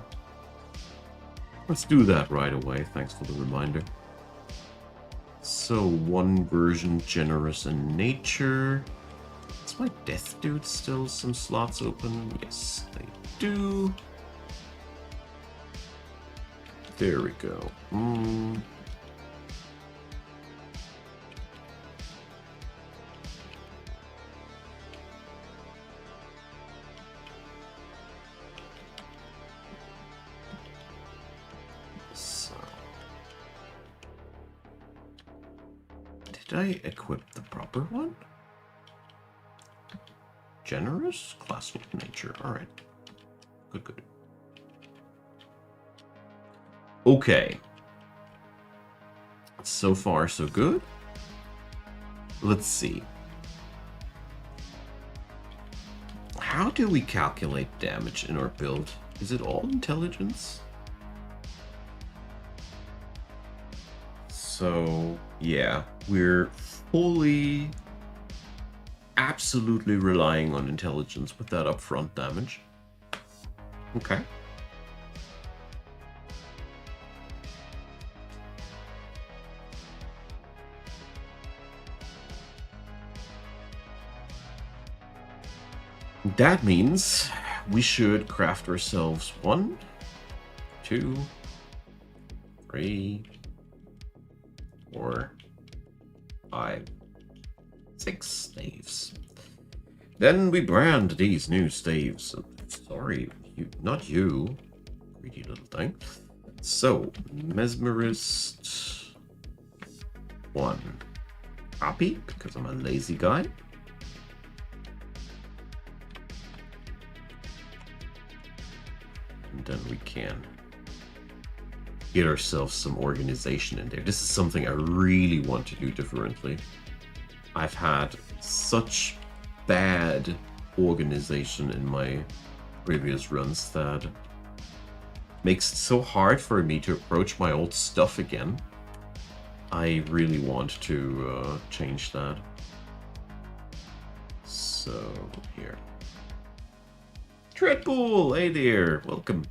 Let's do that right away. Thanks for the reminder. So, one version generous in nature. Does my death dude still some slots open? Yes, they do. There we go. Did I equip the proper one? Generous? Class of nature. Alright. Good, good. Okay. So far, so good. Let's see. How do we calculate damage in our build? Is it all intelligence? So, yeah, we're fully, absolutely relying on intelligence with that upfront damage. Okay. That means we should craft ourselves 1, 2, 3, 4, 5, 6 staves. Then we brand these new staves. Sorry, not you. Greedy little thing. So, Mesmerist 1. Copy, because I'm a lazy guy. And then we can get ourselves some organization in there. This is something I really want to do differently. I've had such bad organization in my previous runs that makes it so hard for me to approach my old stuff again. I really want to change that. So, here. Treadpool! Hey there! Welcome.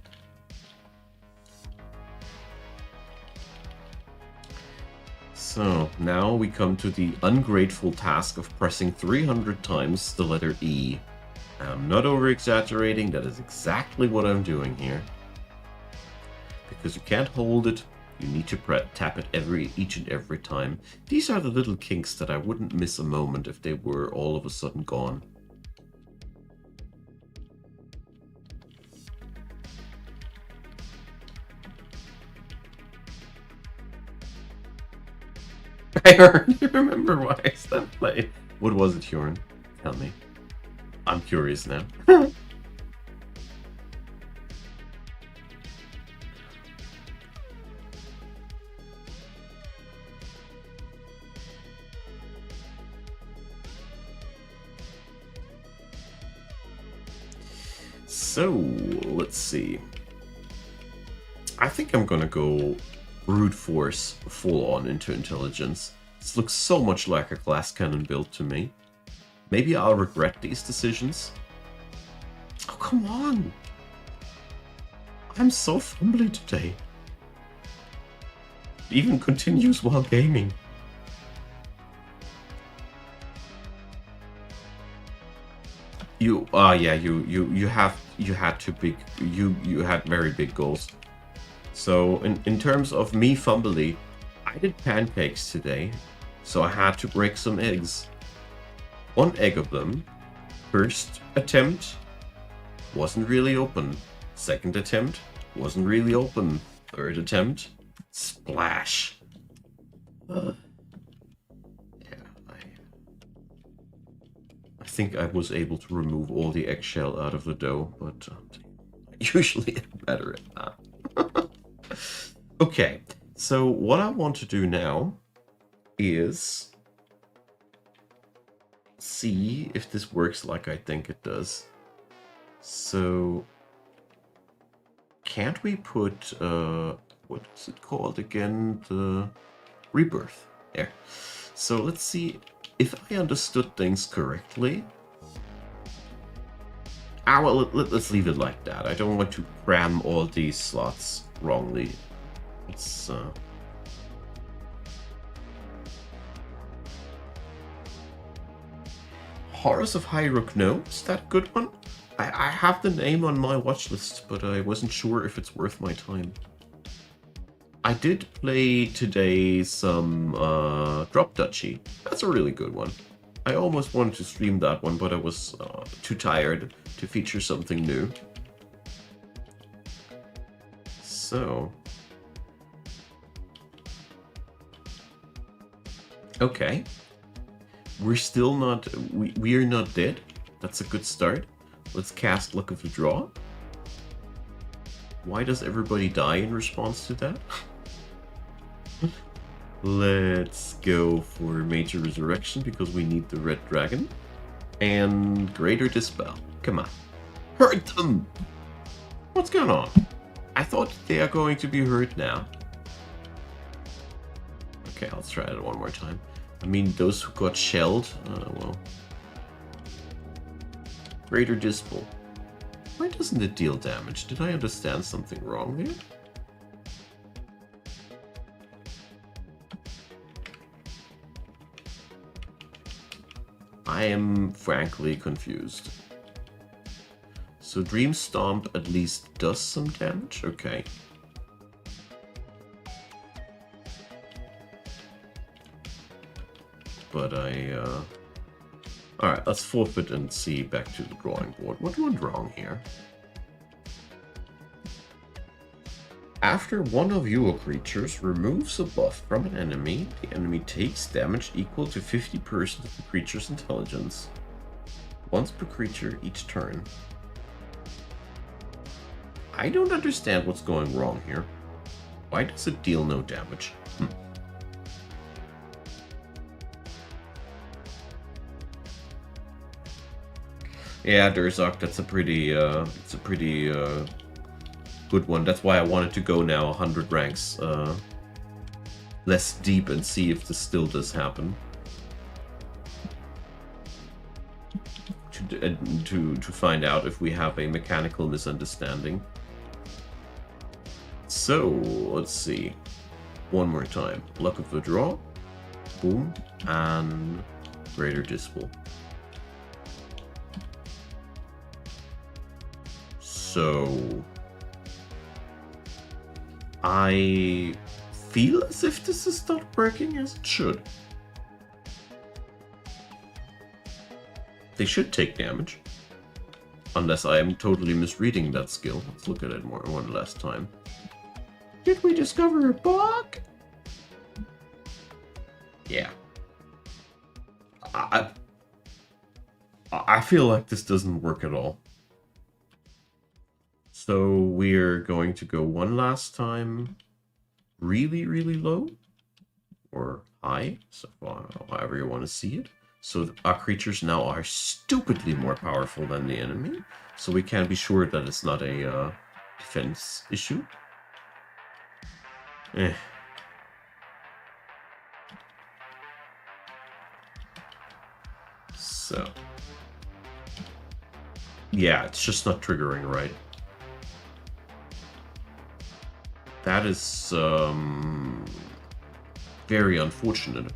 So, now we come to the ungrateful task of pressing 300 times the letter E. I'm not over-exaggerating, that is exactly what I'm doing here. Because you can't hold it, you need to tap it each and every time. These are the little kinks that I wouldn't miss a moment if they were all of a sudden gone. I already remember why I stopped playing. What was it, Hjoran? Tell me. I'm curious now. So, let's see. I think I'm gonna go brute force full on into intelligence. This looks so much like a glass cannon build to me. Maybe I'll regret these decisions. Oh, come on! I'm so fumbly today. It even continues while gaming. You had very big goals. So in terms of me fumbly, I did pancakes today, so I had to break some eggs. One egg of them, first attempt, wasn't really open. Second attempt, wasn't really open. Third attempt, splash. I think I was able to remove all the eggshell out of the dough, but I usually am better at that. Okay, so what I want to do now is see if this works like I think it does. So, can't we put, what is it called again? The rebirth. There. So let's see if I understood things correctly. Well, let's leave it like that. I don't want to cram all these slots wrongly. It's Horrors of Hyrule. No, is that a good one? I have the name on my watch list, but I wasn't sure if it's worth my time. I did play today some Drop Duchy. That's a really good one. I almost wanted to stream that one, but I was too tired to feature something new. So... okay. We're still not... We are not dead. That's a good start. Let's cast Luck of the Draw. Why does everybody die in response to that? Let's go for Major Resurrection because we need the Red Dragon. And Greater Dispel. Come on. Hurt them! What's going on? I thought they are going to be hurt now. Okay, let's try it one more time. I mean, those who got shelled, well... Greater Dispel. Why doesn't it deal damage? Did I understand something wrong there? I am frankly confused. So Dream Stomp at least does some damage? Okay. But alright, let's forfeit and see back to the drawing board. What went wrong here? After one of your creatures removes a buff from an enemy, the enemy takes damage equal to 50% of the creature's intelligence. Once per creature each turn. I don't understand what's going wrong here. Why does it deal no damage? Yeah, Durzok, that's a pretty, good one. That's why I wanted to go now 100 ranks less deep and see if this still does happen. To find out if we have a mechanical misunderstanding. So, let's see. One more time. Luck of the draw. Boom. And Greater Disciple. So I feel as if this is not working as it should. They should take damage. Unless I am totally misreading that skill. Let's look at it one last time. Did we discover a bug? Yeah. I feel like this doesn't work at all. So we're going to go one last time really, really low or high, so however you want to see it. So our creatures now are stupidly more powerful than the enemy, so we can be sure that it's not a defense issue. So yeah, it's just not triggering right. That is very unfortunate.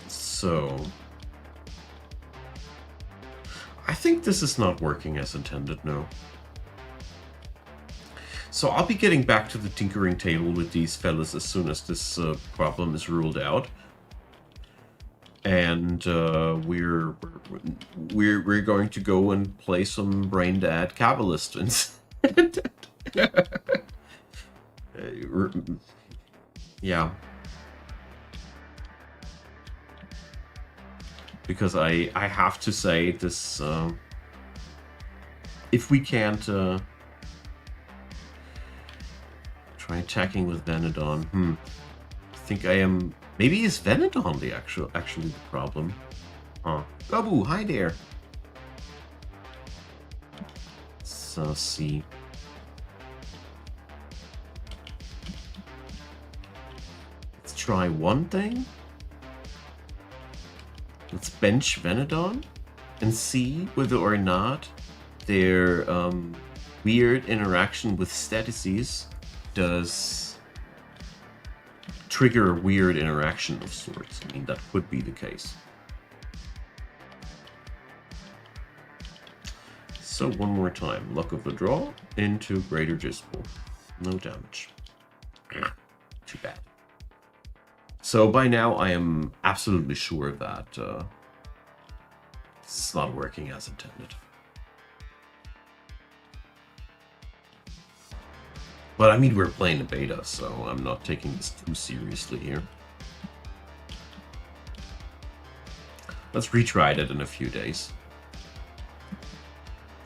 So I think this is not working as intended, no. So I'll be getting back to the tinkering table with these fellas as soon as this problem is ruled out. And we're going to go and play some brain dead Kabbalist instead. Yeah. Because I have to say this, if we can't try attacking with Venedon, I think I am. Maybe is Venedon the actually the problem? Huh. Babu, hi there. So see. Let's try one thing. Let's bench Venedon and see whether or not their weird interaction with statuses does trigger a weird interaction of sorts. I mean, that could be the case. So one more time. Luck of the draw into Greater Disciple. No damage. Too bad. So by now I am absolutely sure that it's not working as intended. But I mean, we're playing a beta, so I'm not taking this too seriously here. Let's retry it in a few days.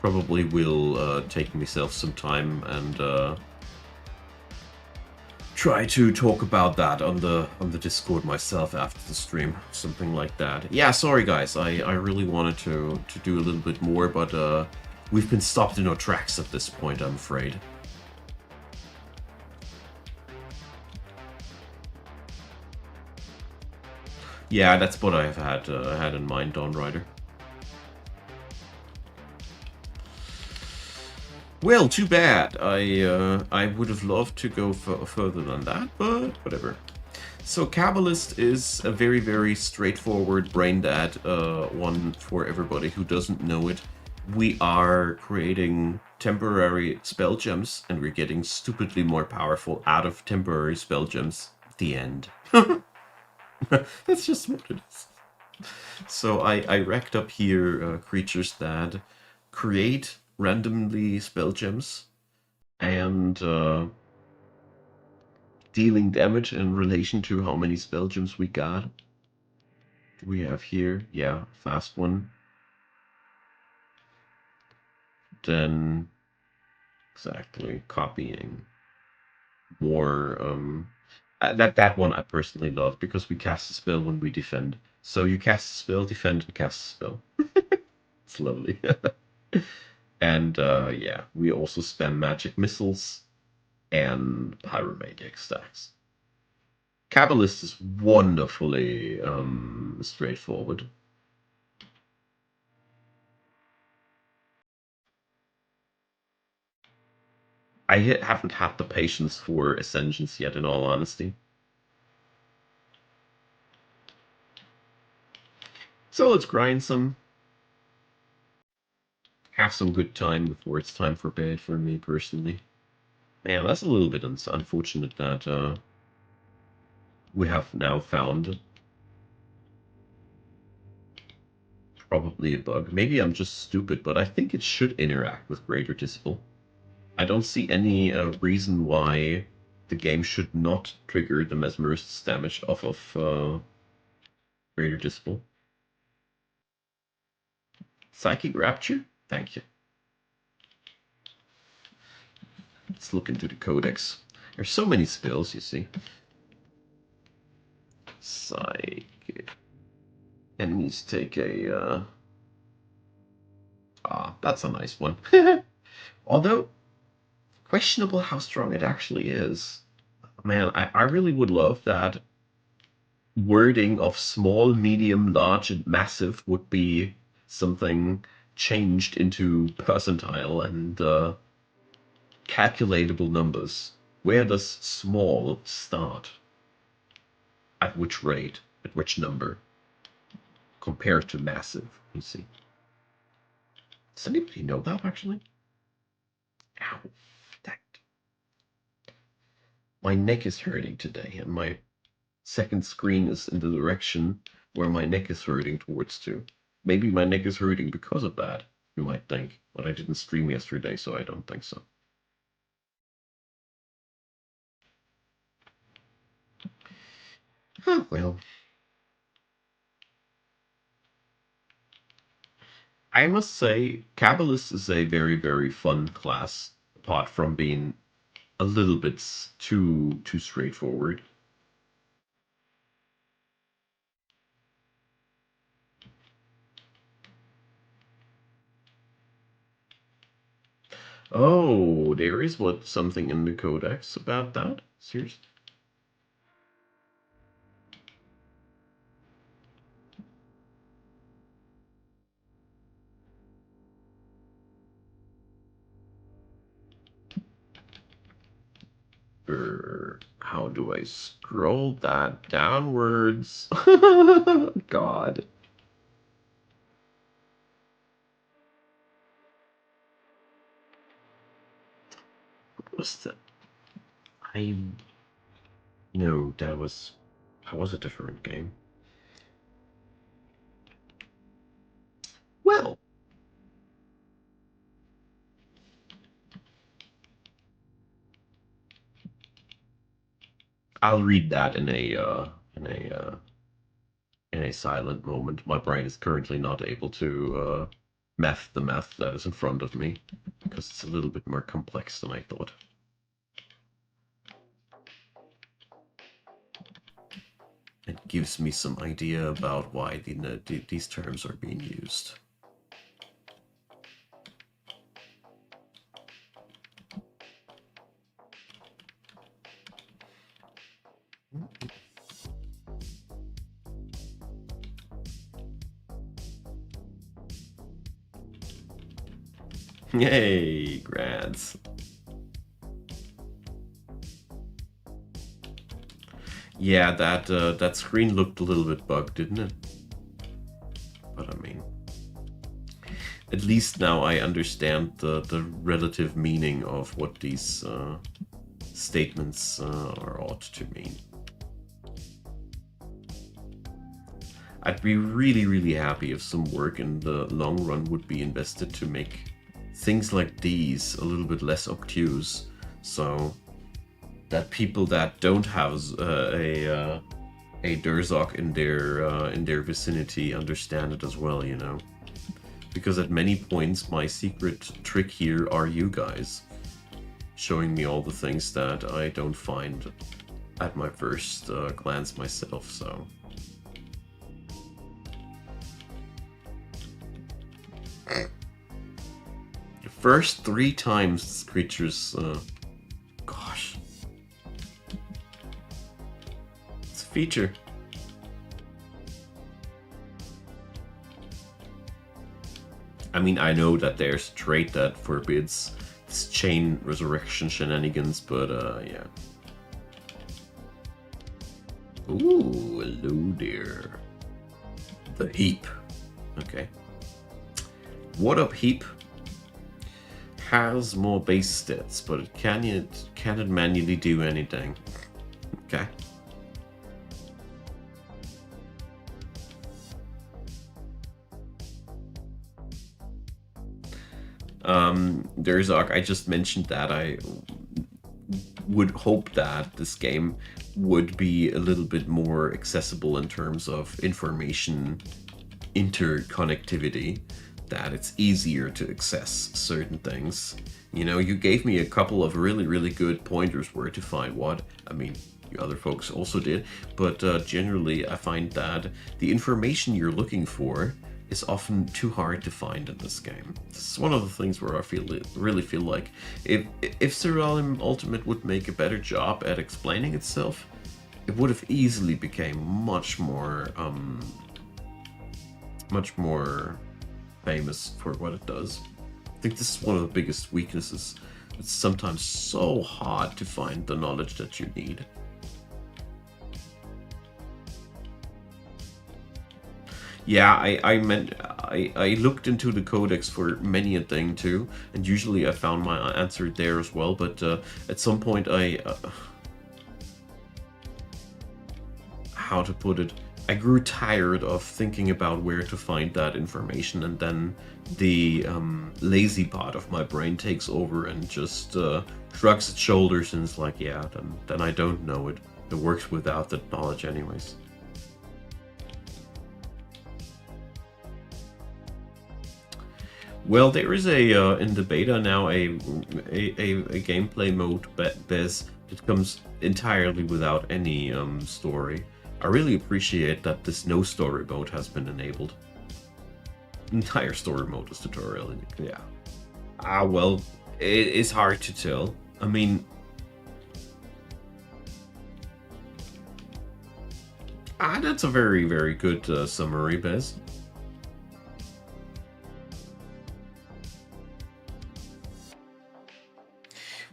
Probably will take myself some time and try to talk about that on the Discord myself after the stream, something like that. Yeah, sorry guys, I really wanted to do a little bit more, but we've been stopped in our tracks at this point, I'm afraid. Yeah, that's what I've had in mind, Dawn Rider. Well, too bad. I would have loved to go further than that, but whatever. So Kabbalist is a very, very straightforward brain dead one for everybody who doesn't know it. We are creating temporary spell gems, and we're getting stupidly more powerful out of temporary spell gems. The end. That's just what it is. So I racked up here creatures that create randomly spell gems and dealing damage in relation to how many spell gems we got. We have here, yeah, fast one. Then exactly copying more. That one I personally love because we cast a spell when we defend. So you cast a spell, defend, and cast a spell. It's lovely. And yeah, we also spam magic missiles and pyromaniac stacks. Kabbalist is wonderfully straightforward. I haven't had the patience for Ascensions yet, in all honesty. So let's grind some, have some good time before it's time for bed for me personally. Man, that's a little bit unfortunate that we have now found probably a bug. Maybe I'm just stupid, but I think it should interact with Greater Disciple. I don't see any reason why the game should not trigger the Mesmerist's damage off of Greater Disciple. Psychic Rapture? Thank you. Let's look into the codex. There's so many spells, you see. Psychic. Enemies take a... that's a nice one. Although, questionable how strong it actually is. Man, I really would love that wording of small, medium, large, and massive would be something changed into percentile and calculatable numbers. Where does small start? At which rate? At which number? Compared to massive, you see. Does anybody know that, actually? Ow. Dang it. My neck is hurting today, and my second screen is in the direction where my neck is hurting towards to. Maybe my neck is hurting because of that, you might think. But I didn't stream yesterday, so I don't think so. Well. I must say, Kabbalist is a very, very fun class, apart from being a little bit too straightforward. Oh, there is something in the codex about that? Seriously? How do I scroll that downwards? God. What was that? I... No, that was a different game. Well, I'll read that in a silent moment. My brain is currently not able to math the math that is in front of me because it's a little bit more complex than I thought. It gives me some idea about why these terms are being used. Yay, grads. Yeah, that screen looked a little bit bugged, didn't it? But I mean, at least now I understand the relative meaning of what these statements are ought to mean. I'd be really, really happy if some work in the long run would be invested to make things like these a little bit less obtuse, so that people that don't have a Durzok in their vicinity understand it as well, you know. Because at many points, my secret trick here are you guys, showing me all the things that I don't find at my first glance myself, so. The first 3 times this creature's, gosh. It's a feature. I mean, I know that there's a trait that forbids this chain resurrection shenanigans, but yeah. Ooh, hello there. The heap. Okay. What up, heap? Has more base stats, but it cannot manually do anything. Okay. Durzok, I just mentioned that I would hope that this game would be a little bit more accessible in terms of information interconnectivity, that it's easier to access certain things. You know, you gave me a couple of really good pointers where to find what. I mean, you other folks also did, but generally I find that the information you're looking for is often too hard to find in this game. This is one of the things where I really feel like if Siralim Ultimate would make a better job at explaining itself, it would have easily became much more famous for what it does. I think this is one of the biggest weaknesses. It's sometimes so hard to find the knowledge that you need. Yeah, I looked into the codex for many a thing too, and usually I found my answer there as well, but at some point how to put it, I grew tired of thinking about where to find that information, and then the lazy part of my brain takes over and just shrugs its shoulders and is like, yeah, then I don't know it. It works without that knowledge anyways. Well, there is a in the beta now a gameplay mode, Bez. It comes entirely without any story. I really appreciate that this no story mode has been enabled. Entire story mode is tutorial, yeah. Ah, well, it is hard to tell. I mean, that's a very good summary, Bez.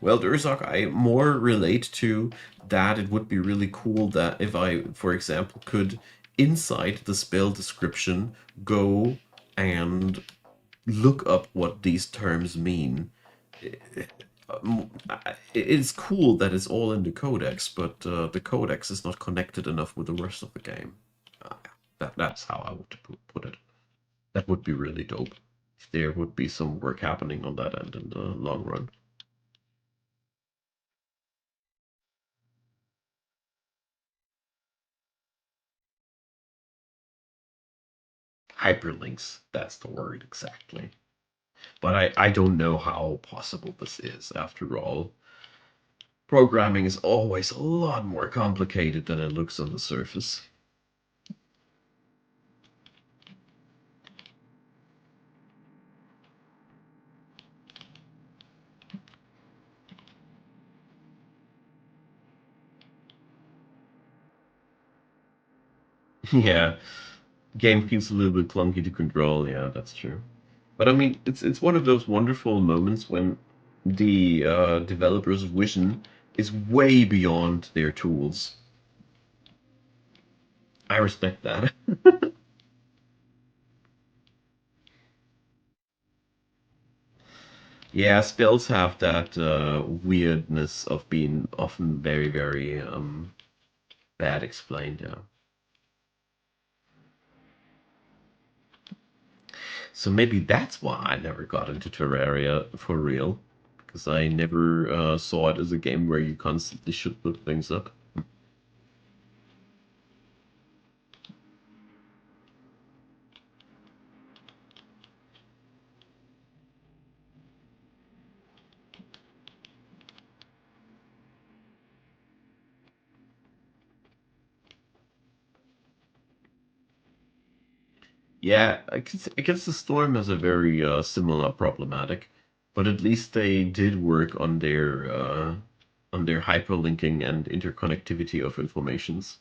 Well, Durzok, I more relate to that it would be really cool that if I, for example, could, inside the spell description, go and look up what these terms mean. It's cool that it's all in the codex, but the codex is not connected enough with the rest of the game. That's how I would put it. That would be really dope. If there would be some work happening on that end in the long run. Hyperlinks, that's the word exactly. But I don't know how possible this is. After all, programming is always a lot more complicated than it looks on the surface. Yeah, game feels a little bit clunky to control. Yeah, that's true. But I mean, it's one of those wonderful moments when the developer's vision is way beyond their tools. I respect that. Yeah, spells have that weirdness of being often very bad explained. Yeah. So maybe that's why I never got into Terraria for real, because I never saw it as a game where you constantly should put things up. Yeah, I guess the Storm has a very similar problematic, but at least they did work on their hyperlinking and interconnectivity of informations.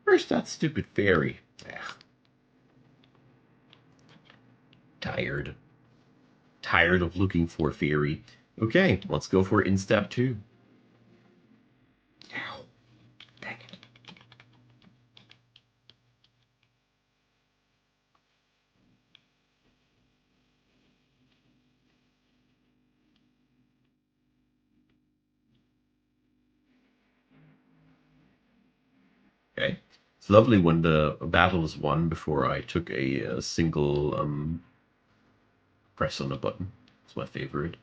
Where's that stupid fairy? Ugh, tired. Tired of looking for fairy. Okay, let's go for Instep 2. Ow, dang it. Okay. It's lovely when the battle is won before I took a single press on a button. It's my favorite.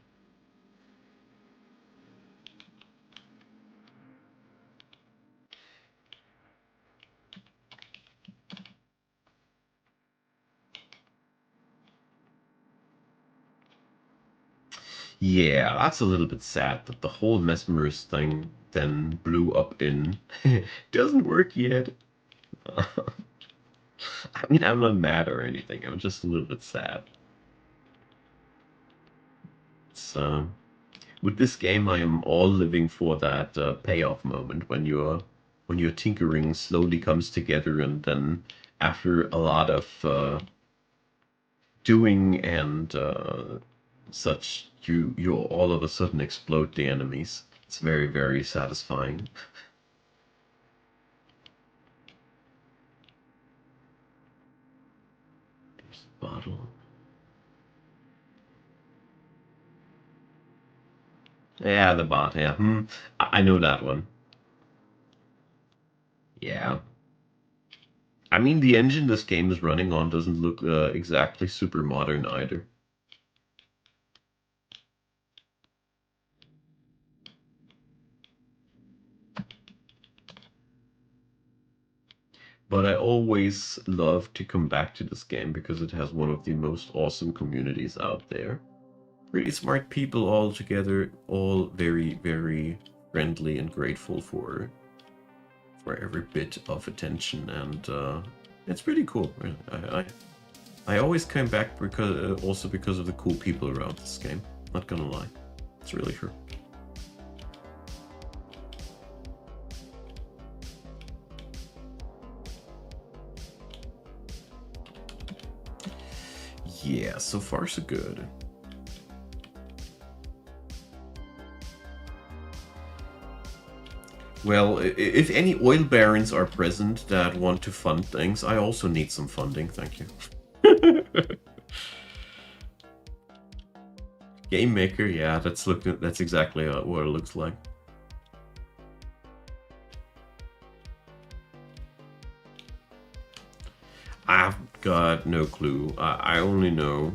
Yeah, that's a little bit sad that the whole mesmerist thing then blew up in. Doesn't work yet. I mean, I'm not mad or anything. I'm just a little bit sad. It's, with this game, I am all living for that payoff moment when your tinkering slowly comes together, and then after a lot of doing and such, you all of a sudden explode the enemies. It's very, very satisfying. There's the bottle. Yeah, the bot. Yeah, I know that one. Yeah. I mean, the engine this game is running on doesn't look exactly super modern either. But I always love to come back to this game because it has one of the most awesome communities out there. Really smart people all together, all very, very friendly and grateful for every bit of attention, and it's pretty cool. Really. I always come back because also because of the cool people around this game. Not gonna lie, it's really true. Yeah, so far so good. Well, if any oil barons are present that want to fund things, I also need some funding, thank you. Game Maker, yeah, that's exactly what it looks like. I've got no clue. I only know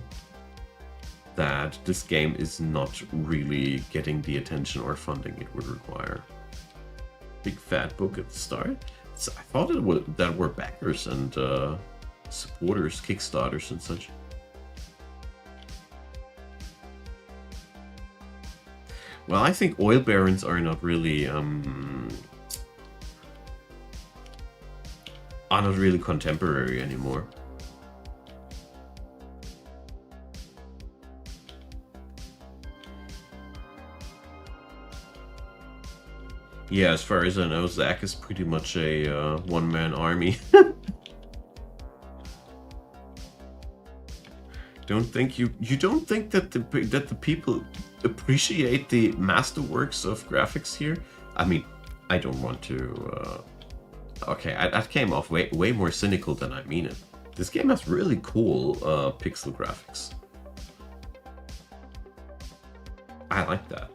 that this game is not really getting the attention or funding it would require. Big fat book at the start. So I thought that were backers and supporters, Kickstarters and such. Well, I think oil barons are not really contemporary anymore. Yeah, as far as I know, Zack is pretty much a one-man army. You don't think that the people appreciate the masterworks of graphics here? I mean, I don't want to. Okay, that came off way more cynical than I mean it. This game has really cool pixel graphics. I like that.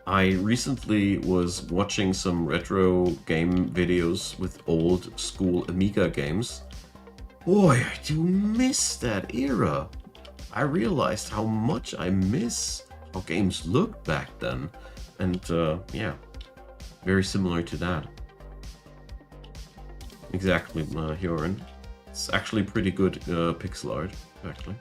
I recently was watching some retro game videos with old school Amiga games. Boy, I do miss that era. I realized how much I miss how games looked back then. And yeah, very similar to that. Exactly, Hyorin. It's actually pretty good pixel art, actually.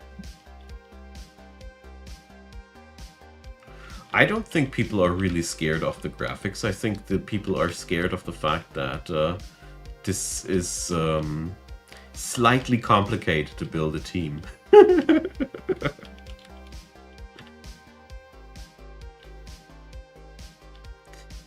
I don't think people are really scared of the graphics. I think that people are scared of the fact that this is slightly complicated to build a team.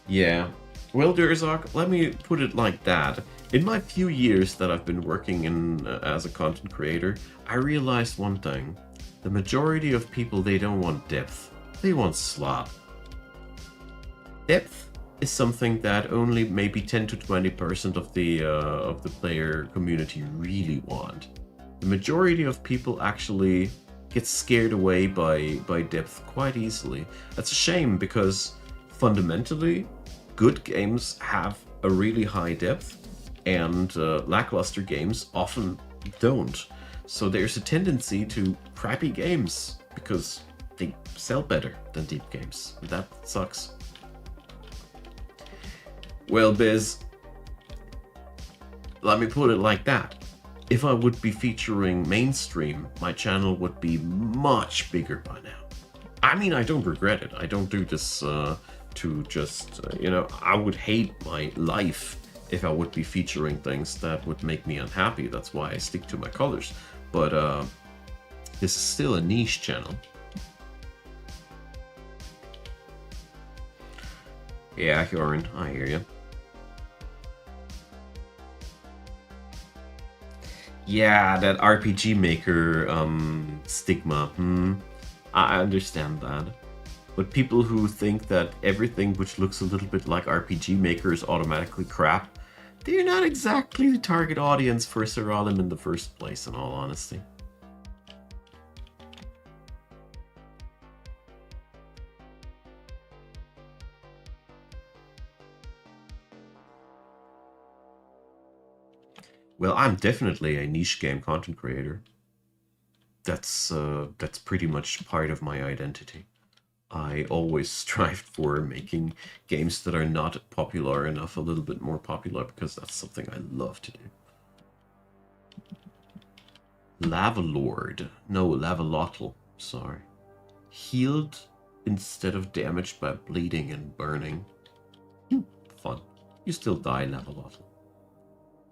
Yeah. Well, Durzok, let me put it like that. In my few years that I've been working in as a content creator, I realized one thing. The majority of people, they don't want depth. They want slop. Depth is something that only maybe 10 to 20% of the player community really want. The majority of people actually get scared away by depth quite easily. That's a shame because fundamentally, good games have a really high depth, and lackluster games often don't. So there's a tendency to crappy games because they sell better than deep games. That sucks. Well, Biz, let me put it like that. If I would be featuring mainstream, my channel would be much bigger by now. I mean, I don't regret it. I don't do this to just, you know, I would hate my life if I would be featuring things that would make me unhappy. That's why I stick to my colors. But this is still a niche channel. Yeah, Hyorin, I hear you. Yeah, that RPG Maker stigma. I understand that. But people who think that everything which looks a little bit like RPG Maker is automatically crap, they're not exactly the target audience for Siralim in the first place, in all honesty. Well, I'm definitely a niche game content creator. That's pretty much part of my identity. I always strived for making games that are not popular enough a little bit more popular because that's something I love to do. Lava Lord. No, Lavalotl. Sorry. Healed instead of damaged by bleeding and burning. Fun. You still die, Lavalotl.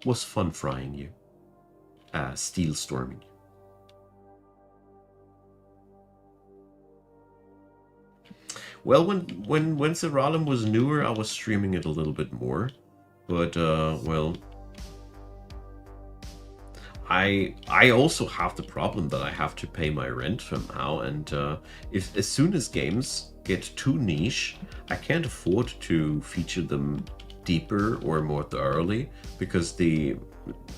Was fun frying you. Steel storming you. Well, when Siralim was newer, I was streaming it a little bit more, but well, I also have the problem that I have to pay my rent somehow, and if as soon as games get too niche, I can't afford to feature them deeper or more thoroughly because the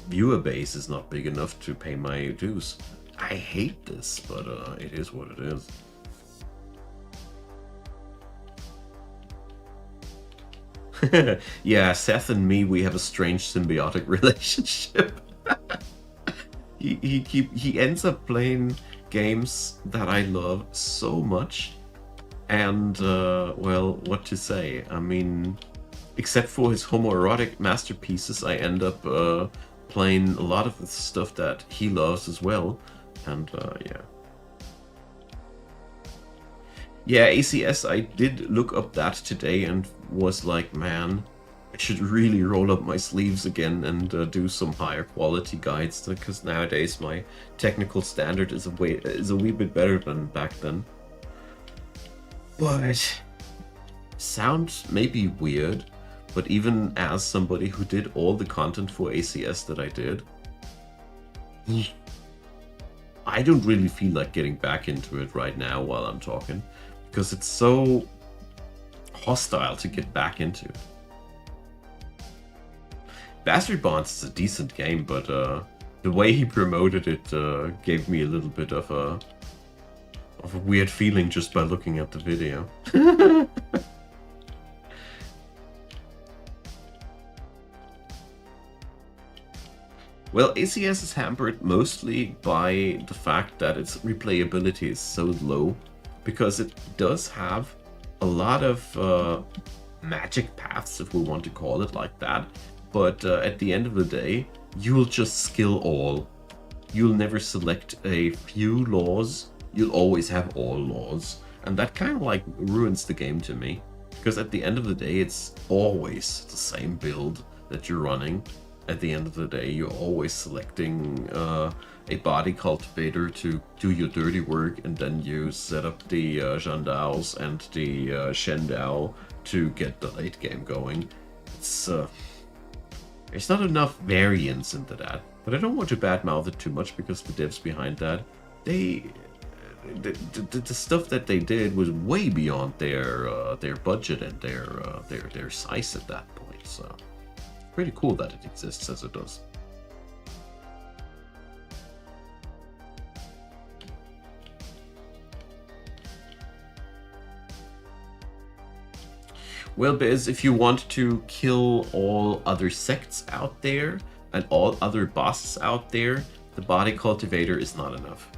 viewer base is not big enough to pay my dues. I hate this, but it is what it is. Yeah, Seth and me, we have a strange symbiotic relationship. he ends up playing games that I love so much, and well, what to say? I mean, except for his homoerotic masterpieces, I end up playing a lot of the stuff that he loves as well, and yeah. Yeah, ACS, I did look up that today and was like, man, I should really roll up my sleeves again and do some higher quality guides, because nowadays my technical standard is a wee bit better than back then. But sounds maybe weird, but even as somebody who did all the content for ACS that I did, I don't really feel like getting back into it right now while I'm talking, because it's so hostile to get back into. Bastard Bonds is a decent game, but the way he promoted it gave me a little bit of a weird feeling just by looking at the video. Well, ACS is hampered mostly by the fact that its replayability is so low, because it does have a lot of magic paths, if we want to call it like that. But at the end of the day, you'll just skill all. You'll never select a few laws. You'll always have all laws. And that kind of like ruins the game to me. Because at the end of the day, it's always the same build that you're running. At the end of the day, you're always selecting a body cultivator to do your dirty work, and then you set up the Jandals and the Shendao to get the late game going. It's there's not enough variance into that. But I don't want to badmouth it too much, because the devs behind that, they the stuff that they did was way beyond their budget and their size at that point. So pretty cool that it exists as it does. Well, Biz, if you want to kill all other sects out there and all other bosses out there, the body cultivator is not enough.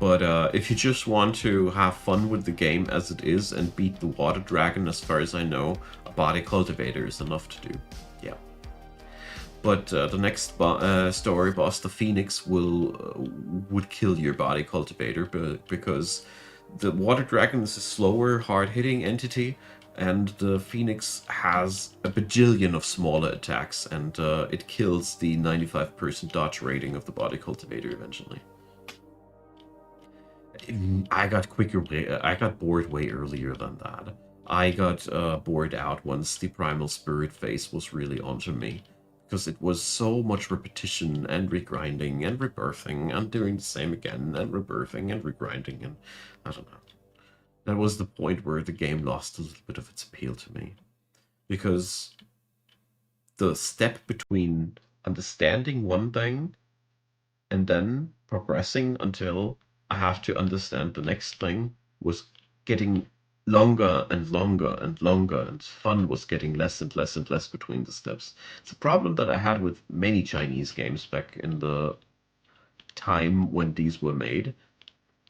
But if you just want to have fun with the game as it is and beat the water dragon, as far as I know, a body cultivator is enough to do. Yeah. But the next story boss, the Phoenix, would kill your body cultivator, because the water dragon is a slower, hard-hitting entity, and the Phoenix has a bajillion of smaller attacks, and it kills the 95% dodge rating of the body cultivator eventually. I got I got bored way earlier than that. I got bored out once the Primal Spirit phase was really onto me, because it was so much repetition and regrinding and rebirthing and doing the same again and rebirthing and regrinding, and I don't know. That was the point where the game lost a little bit of its appeal to me, because the step between understanding one thing and then progressing until I have to understand the next thing was getting longer and longer and longer, and fun was getting less and less and less between the steps. It's a problem that I had with many Chinese games back in the time when these were made.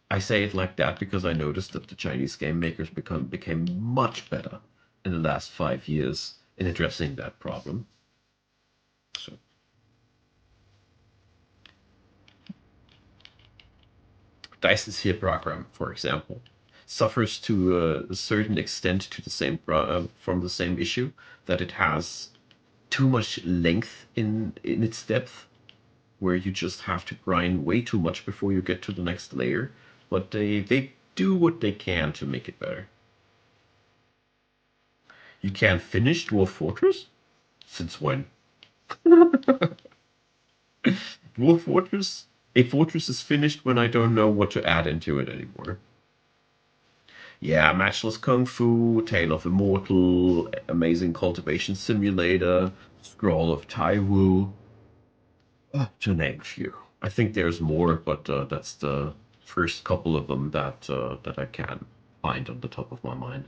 I say it like that because I noticed that the Chinese game makers became much better in the last 5 years in addressing that problem. So Dyson's here program, for example, suffers to a certain extent to the same from the same issue, that it has too much length in its depth, where you just have to grind way too much before you get to the next layer. But they do what they can to make it better. You can't finish Dwarf Fortress? Since when? Dwarf Fortress? A fortress is finished when I don't know what to add into it anymore. Yeah, Matchless Kung Fu, Tale of Immortal, Amazing Cultivation Simulator, Scroll of Taiwu, to name a few. I think there's more, but that's the first couple of them that I can find on the top of my mind.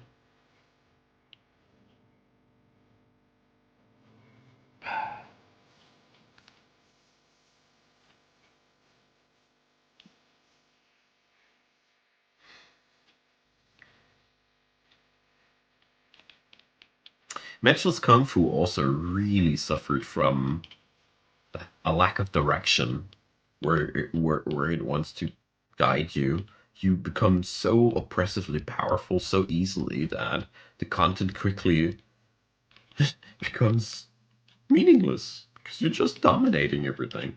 Matchless Kung Fu also really suffered from a lack of direction, where it wants to guide you. You become so oppressively powerful so easily that the content quickly becomes meaningless, because you're just dominating everything.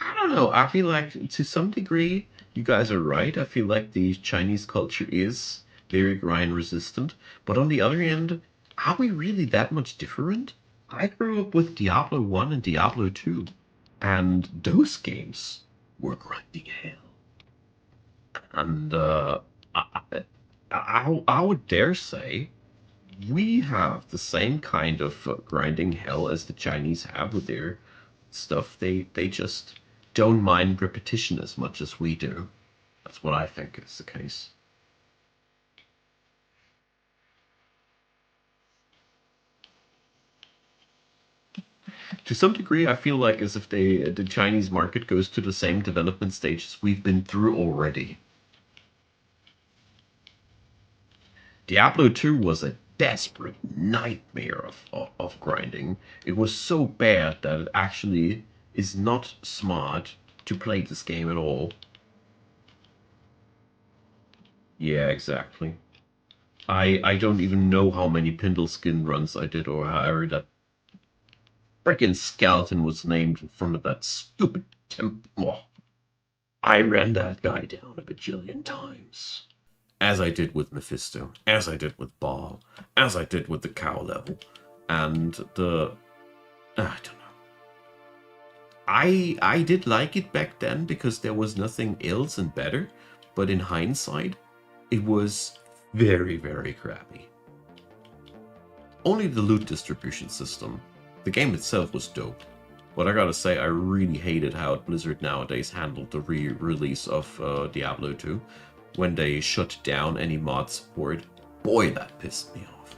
I don't know. I feel like to some degree you guys are right. I feel like the Chinese culture is very grind resistant, but on the other end, are we really that much different? I grew up with Diablo 1 and Diablo 2, and those games were grinding hell. And I would dare say We have the same kind of grinding hell as the Chinese have with their stuff. They just don't mind repetition as much as we do. That's what I think is the case. To some degree, I feel like as if the Chinese market goes to the same development stages we've been through already. Diablo 2 was a desperate nightmare of grinding. It was so bad that it actually is not smart to play this game at all. Yeah, exactly. I don't even know how many Pindle skin runs I did or however that frickin' skeleton was named in front of that stupid temple. Oh, I ran that guy down a bajillion times. As I did with Mephisto, as I did with Baal, as I did with the cow level, and the I don't know. I did like it back then because there was nothing else and better, but in hindsight, it was very, very crappy. Only the loot distribution system. The game itself was dope. But I gotta say, I really hated how Blizzard nowadays handled the re-release of Diablo 2. When they shut down any mod support, boy, that pissed me off.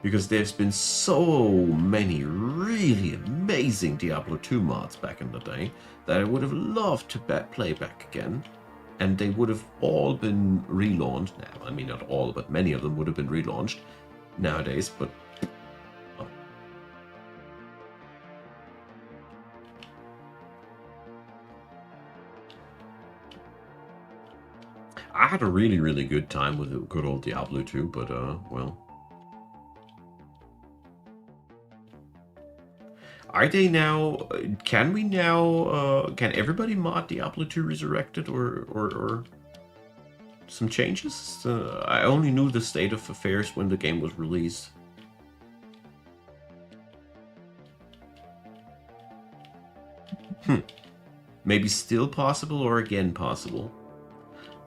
Because there's been so many really amazing Diablo 2 mods back in the day that I would have loved to play back again. And they would have all been relaunched now. I mean, not all, but many of them would have been relaunched nowadays, but oh. I had a really, really good time with good old Diablo 2, but well. Are they now, can we now, can everybody mod Diablo 2 Resurrected or some changes? I only knew the state of affairs when the game was released. Maybe still possible or again possible?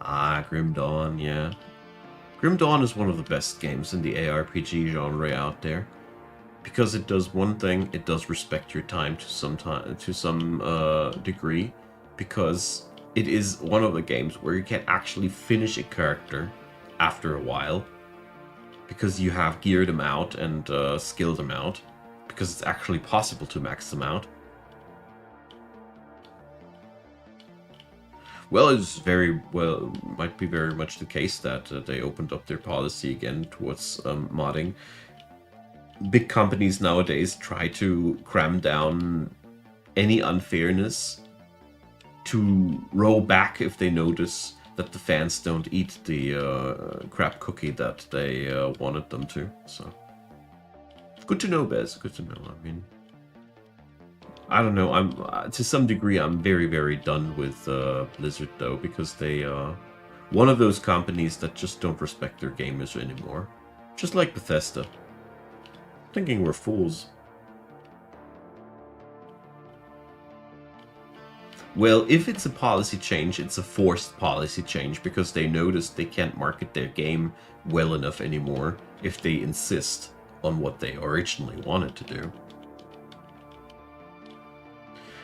Ah, Grim Dawn, yeah. Grim Dawn is one of the best games in the ARPG genre out there. Because it does one thing, it does respect your time to some degree. Because it is one of the games where you can actually finish a character after a while. Because you have geared them out and skilled them out. Because it's actually possible to max them out. Well, it's very well, might be very much the case that they opened up their policy again towards modding. Big companies nowadays try to cram down any unfairness to roll back if they notice that the fans don't eat the crap cookie that they wanted them to. So, good to know, Bez. Good to know. I mean, I don't know. I'm to some degree I'm very, very done with Blizzard though, because they one of those companies that just don't respect their gamers anymore, just like Bethesda. Thinking we're fools. Well, if it's a policy change, it's a forced policy change because they notice they can't market their game well enough anymore if they insist on what they originally wanted to do.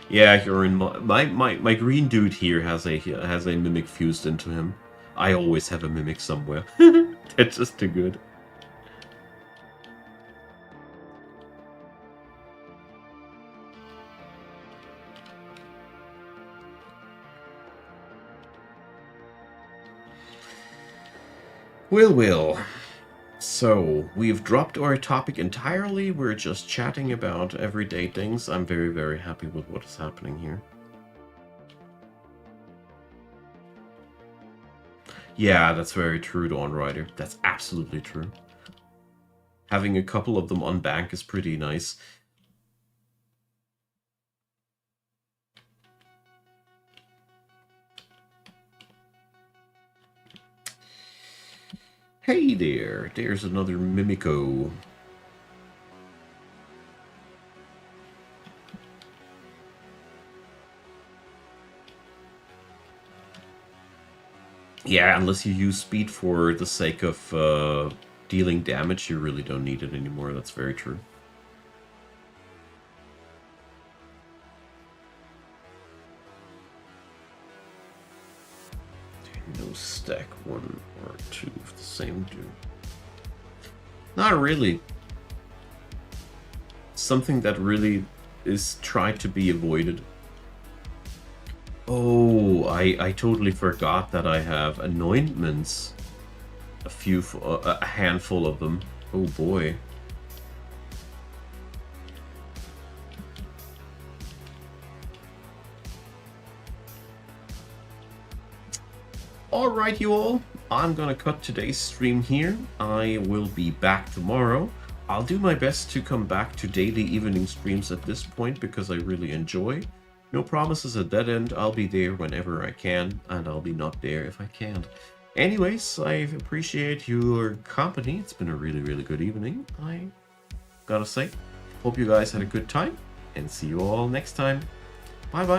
Yeah, you're in my green dude here has a mimic fused into him. I always have a mimic somewhere. They're just too good. Well. So, we've dropped our topic entirely. We're just chatting about everyday things. I'm very, very happy with what is happening here. Yeah, that's very true, Dawn Rider. That's absolutely true. Having a couple of them on bank is pretty nice. Hey there, there's another Mimico. Yeah, unless you use speed for the sake of dealing damage, you really don't need it anymore. That's very true. No stack 1 or 2 of the same do. Not really. Something that really is tried to be avoided. Oh, I totally forgot that I have anointments. A handful of them. Oh boy. Alright, you all. I'm gonna cut today's stream here. I will be back tomorrow. I'll do my best to come back to daily evening streams at this point because I really enjoy. No promises at that end. I'll be there whenever I can, and I'll be not there if I can't. Anyways, I appreciate your company. It's been a really, really good evening, I gotta say. Hope you guys had a good time, and see you all next time. Bye-bye.